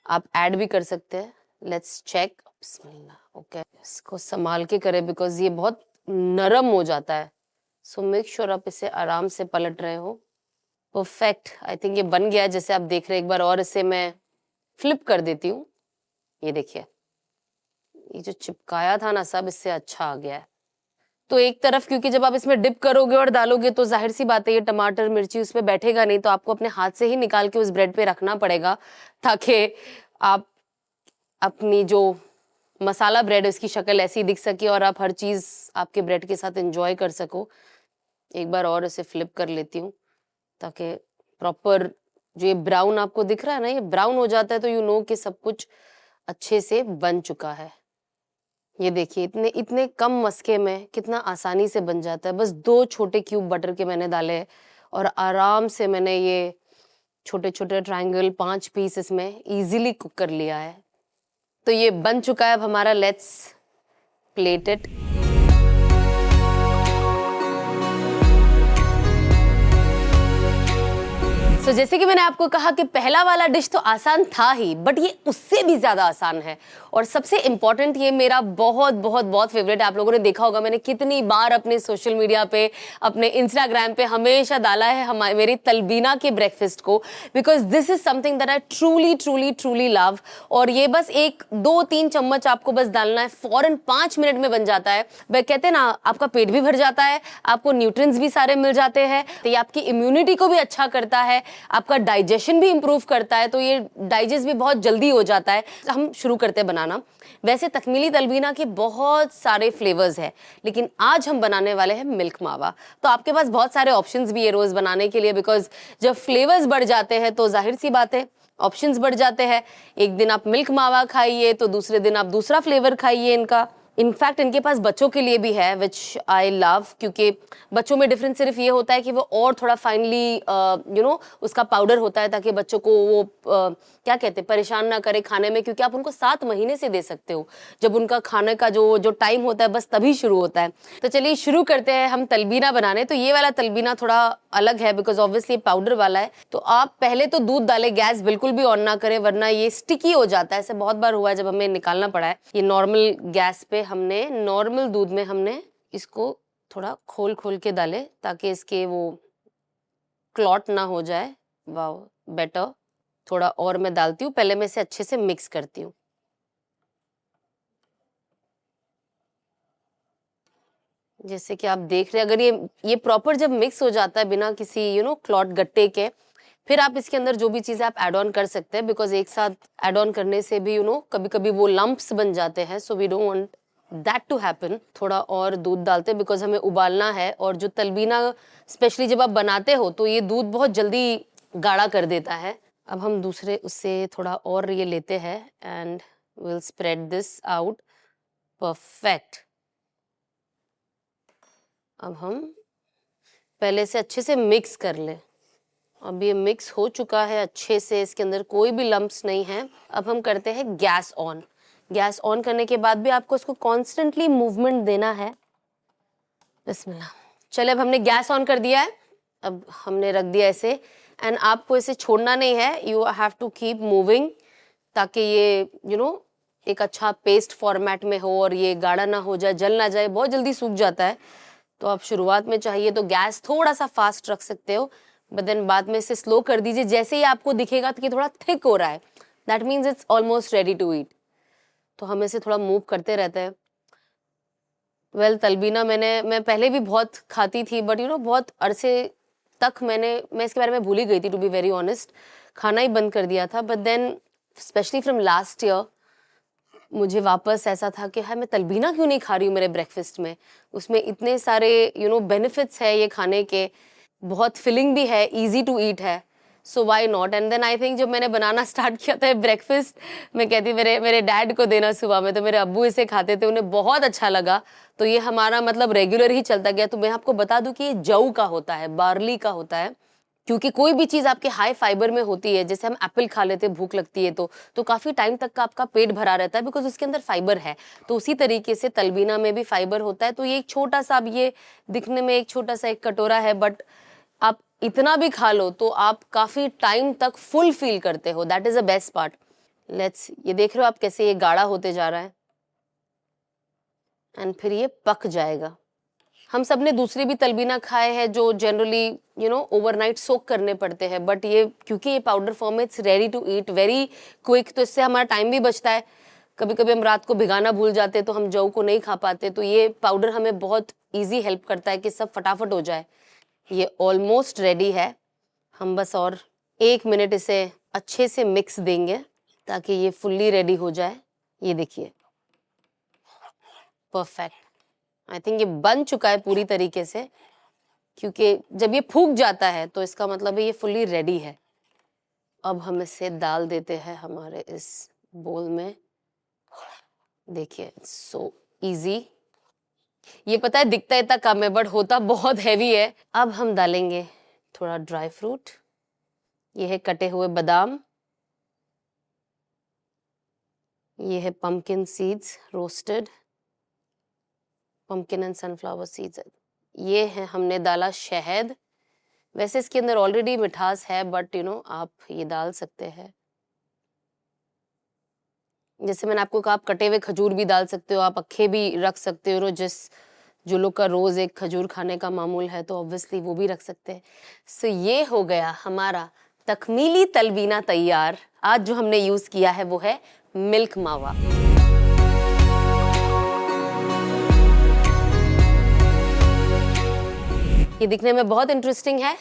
आप ऐड भी कर सकते हैं। Let's check. बिस्मिल्लाह। ओके, इसको संभाल के करें बिकॉज ये बहुत नरम हो जाता है, सो मेक श्योर आप इसे आराम से पलट रहे हो। परफेक्ट, आई थिंक ये बन गया है जैसे आप देख रहे हैं। एक बार और इसे मैं फ्लिप कर देती हूँ। ये देखिए, ये जो चिपकाया था ना सब, इससे अच्छा आ गया है। तो एक तरफ, क्योंकि जब आप इसमें डिप करोगे और डालोगे तो जाहिर सी बात है ये टमाटर मिर्ची उस पर बैठेगा नहीं, तो आपको अपने हाथ से ही निकाल के उस ब्रेड पे रखना पड़ेगा ताकि आप अपनी जो मसाला ब्रेड है उसकी शक्ल ऐसी दिख सके और आप हर चीज़ आपके ब्रेड के साथ एंजॉय कर सको। एक बार और इसे फ्लिप कर लेती हूँ ताकि प्रॉपर जो ये ब्राउन आपको दिख रहा है ना, ये ब्राउन हो जाता है तो यू नो कि सब कुछ अच्छे से बन चुका है। ये देखिए इतने इतने कम मस्के में कितना आसानी से बन जाता है। बस 2 छोटे क्यूब बटर के मैंने डाले और आराम से मैंने ये छोटे छोटे ट्रायंगल 5 पीस इसमें इजीली कुक कर लिया है। तो ये बन चुका है अब हमारा, लेट्स प्लेट इट। तो जैसे कि मैंने आपको कहा कि पहला वाला डिश तो आसान था ही, बट ये उससे भी ज्यादा आसान है। और सबसे इंपॉर्टेंट, ये मेरा बहुत बहुत बहुत फेवरेट है। आप लोगों ने देखा होगा मैंने कितनी बार अपने सोशल मीडिया पे, अपने इंस्टाग्राम पे हमेशा डाला है मेरी तलबीना के ब्रेकफास्ट को, because this is something that I truly truly truly love. और ये बस 1-2-3 चम्मच आपको बस डालना है, फौरन 5 मिनट में बन जाता है। वह कहते हैं ना, आपका पेट भी भर जाता है, आपको न्यूट्रिएंट्स भी सारे मिल जाते हैं, तो ये आपकी इम्यूनिटी को भी अच्छा करता है, आपका डाइजेशन भी इंप्रूव करता है, तो ये डाइजेस्ट भी बहुत जल्दी हो जाता है। हम शुरू करते हैं बनाना। वैसे तकमीली तलबीना के बहुत सारे फ्लेवर्स हैं, लेकिन आज हम बनाने वाले हैं मिल्क मावा। तो आपके पास बहुत सारे ऑप्शंस भी है रोज बनाने के लिए, बिकॉज जब फ्लेवर्स बढ़ जाते हैं तो जाहिर सी बात है ऑप्शंस बढ़ जाते हैं। एक दिन आप मिल्क मावा खाइए तो दूसरे दिन आप दूसरा फ्लेवर खाइए इनका। इनफैक्ट इनके पास बच्चों के लिए भी है, विच आई लव, क्योंकि बच्चों में डिफरेंस सिर्फ ये होता है कि वो और थोड़ा फाइनली उसका पाउडर होता है, ताकि बच्चों को वो क्या कहते हैं, परेशान ना करे खाने में, क्योंकि आप उनको 7 महीने से दे सकते हो, जब उनका खाने का जो टाइम होता है बस तभी शुरू होता है। तो चलिए शुरू करते हैं हम तलबीना बनाने। तो ये वाला तलबीना थोड़ा अलग है, बिकॉज ऑब्वियसली पाउडर वाला है। तो आप पहले तो दूध डालें, गैस बिल्कुल भी ऑन ना करें, वरना ये स्टिकी हो जाता है। ऐसे बहुत बार हुआ है जब हमें निकालना पड़ा है। ये नॉर्मल गैस पे हमने, नॉर्मल दूध में हमने इसको थोड़ा खोल खोल के डाले, ताकि इसके वो क्लॉट ना हो जाए। वाह, बेटर। थोड़ा और मैं डालती हूँ, पहले मैं इसे अच्छे से मिक्स करती हूँ। जैसे कि आप देख रहे हैं, अगर ये प्रॉपर जब मिक्स हो जाता है बिना किसी क्लॉट गट्टे के, फिर आप इसके अंदर जो भी चीज़ें आप ऐड ऑन कर सकते हैं, बिकॉज एक साथ ऐड ऑन करने से भी कभी कभी वो लंप्स बन जाते हैं। So we don't want that to happen. थोड़ा और दूध डालते हैं, बिकॉज हमें उबालना है। और जो तलबीना स्पेशली जब आप बनाते हो तो ये दूध बहुत जल्दी गाढ़ा कर देता है। अब हम दूसरे उससे थोड़ा और ये लेते हैं and will spread this out. Perfect. अब हम पहले से अच्छे से मिक्स कर लें। अब ये मिक्स हो चुका है अच्छे से, इसके अंदर कोई भी लम्प्स नहीं है। अब हम करते हैं गैस ऑन। गैस ऑन करने के बाद भी आपको इसको कॉन्स्टेंटली मूवमेंट देना है। बिस्मिल्लाह। चले, अब हमने गैस ऑन कर दिया है, अब हमने रख दिया ऐसे, एंड आपको इसे छोड़ना नहीं है। You have to keep moving, ताकि ये एक अच्छा पेस्ट फॉर्मेट में हो और ये गाढ़ा ना हो जाए, जल ना जाए, बहुत जल्दी सूख जाता है। तो आप शुरुआत में चाहिए तो गैस थोड़ा सा फास्ट रख सकते हो, बट देन बाद में इसे स्लो कर दीजिए। जैसे ही आपको दिखेगा कि थोड़ा थिक हो रहा है, that means it's almost ready to eat. तो हम इसे थोड़ा मूव करते रहते हैं। वेल, तलबीना मैं पहले भी बहुत खाती थी, बट बहुत अरसे तक मैं इसके बारे में भूल ही गई थी, टू बी वेरी ऑनेस्ट। खाना ही बंद कर दिया था। But then specially from last year मुझे वापस ऐसा था कि मैं तलबीना क्यों नहीं खा रही हूँ मेरे ब्रेकफास्ट में। उसमें इतने सारे बेनिफिट्स है ये खाने के, बहुत फिलिंग भी है, ईजी टू ईट है, so why not. And then I think जब मैंने बनाना स्टार्ट किया था ब्रेकफास्ट, मैं कहती मेरे डैड को देना सुबह में, तो मेरे अब्बू इसे खाते थे, उन्हें बहुत अच्छा लगा। तो ये हमारा मतलब रेगुलर ही चलता गया। तो मैं आपको बता दूं कि ये जौ का होता है, बार्ली का होता है, क्योंकि कोई भी चीज़ आपके हाई फाइबर में होती है, जैसे हम एप्पल खा लेते हैं भूख लगती है तो काफ़ी टाइम तक का आपका पेट भरा रहता है, बिकॉज उसके अंदर फाइबर है। तो उसी तरीके से तलबीना में भी फाइबर होता है। तो ये एक छोटा सा, अब ये दिखने में एक छोटा सा एक कटोरा है, बट आप इतना भी खा लो तो आप काफ़ी टाइम तक फुल फील करते हो। That is the best part. Let's, ये देख रहे हो आप कैसे ये गाढ़ा होते जा रहा है, एंड फिर ये पक जाएगा। हम सब ने दूसरी भी तलबीना खाए हैं जो जनरली ओवरनाइट सोक करने पड़ते हैं, बट ये क्योंकि ये पाउडर फॉर्म में, it's ready to eat very quick, तो इससे हमारा टाइम भी बचता है। कभी कभी हम रात को भिगाना भूल जाते तो हम जौ को नहीं खा पाते, तो ये पाउडर हमें बहुत ईजी हेल्प करता है कि सब फटाफट हो जाए। ये ऑलमोस्ट रेडी है। हम बस और 1 मिनट इसे अच्छे से मिक्स देंगे ताकि ये फुल्ली रेडी हो जाए। ये देखिए, परफेक्ट। आई थिंक ये बन चुका है पूरी तरीके से, क्योंकि जब ये फूक जाता है तो इसका मतलब है ये फुल्ली रेडी है। अब हम इसे डाल देते हैं हमारे इस बोल में। देखिए, सो इजी। ये पता है दिखता इतना कम है, बट होता बहुत हैवी है। अब हम डालेंगे थोड़ा ड्राई फ्रूट। ये है कटे हुए बादाम, ये है pumpkin seeds roasted, pumpkin and sunflower seeds. ये है हमने डाला शहद। वैसे इसके अंदर ऑलरेडी मिठास है, बट आप ये डाल सकते हैं। जैसे मैंने आपको कहा, आप कटे हुए खजूर भी डाल सकते हो, आप अक्खे भी रख सकते हो। जो लोग का रोज एक खजूर खाने का मामूल है तो ऑब्वियसली वो भी रख सकते हैं। सो ये हो गया हमारा तकमीली तलबीना तैयार। आज जो हमने यूज किया है वो है मिल्क मावा। ये दिखने में बहुत इंटरेस्टिंग है,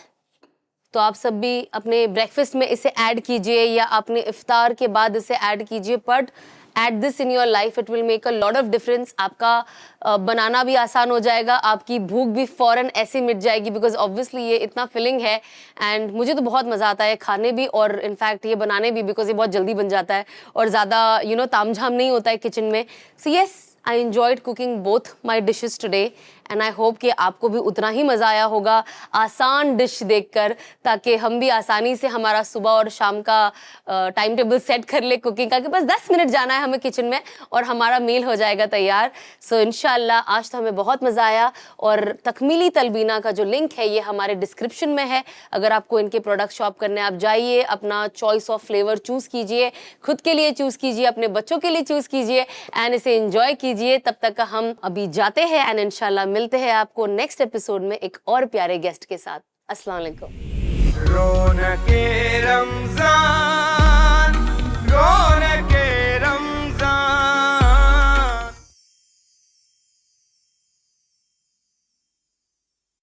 तो आप सब भी अपने ब्रेकफास्ट में इसे ऐड कीजिए या अपने इफ्तार के बाद इसे ऐड कीजिए। But at this in your life it will make a lot of difference. आपका बनाना भी आसान हो जाएगा, आपकी भूख भी फौरन ऐसे मिट जाएगी, बिकॉज ऑब्वियसली ये इतना फिलिंग है। एंड मुझे तो बहुत मज़ा आता है खाने भी और इनफैक्ट ये बनाने भी, बिकॉज ये बहुत जल्दी बन जाता है और ज़्यादा तामझाम नहीं होता है किचन में। So yes, I enjoyed cooking both my dishes today and I hope कि आपको भी उतना ही मज़ा आया होगा आसान डिश देखकर, ताकि हम भी आसानी से हमारा सुबह और शाम का टाइम टेबल सेट कर ले कुकिंग का, कि बस 10 मिनट जाना है हमें किचन में और हमारा मील हो जाएगा तैयार। सो इंशाल्लाह आज तो हमें बहुत मज़ा आया। और तकमीली तलबीना का जो लिंक है ये हमारे डिस्क्रिप्शन में है। अगर आपको इनके प्रोडक्ट शॉप करने आप जाइए, अपना चॉइस ऑफ फ्लेवर चूज़ कीजिए, खुद के लिए चूज़ कीजिए, अपने बच्चों के लिए चूज़ कीजिए एंड इसे एंजॉय कीजिए। तब तक हम अभी जाते हैं एंड इंशाल्लाह मिलते हैं आपको नेक्स्ट एपिसोड में एक और प्यारे गेस्ट के साथ। अस्सलाम वालेकुम। रौनके रमजान।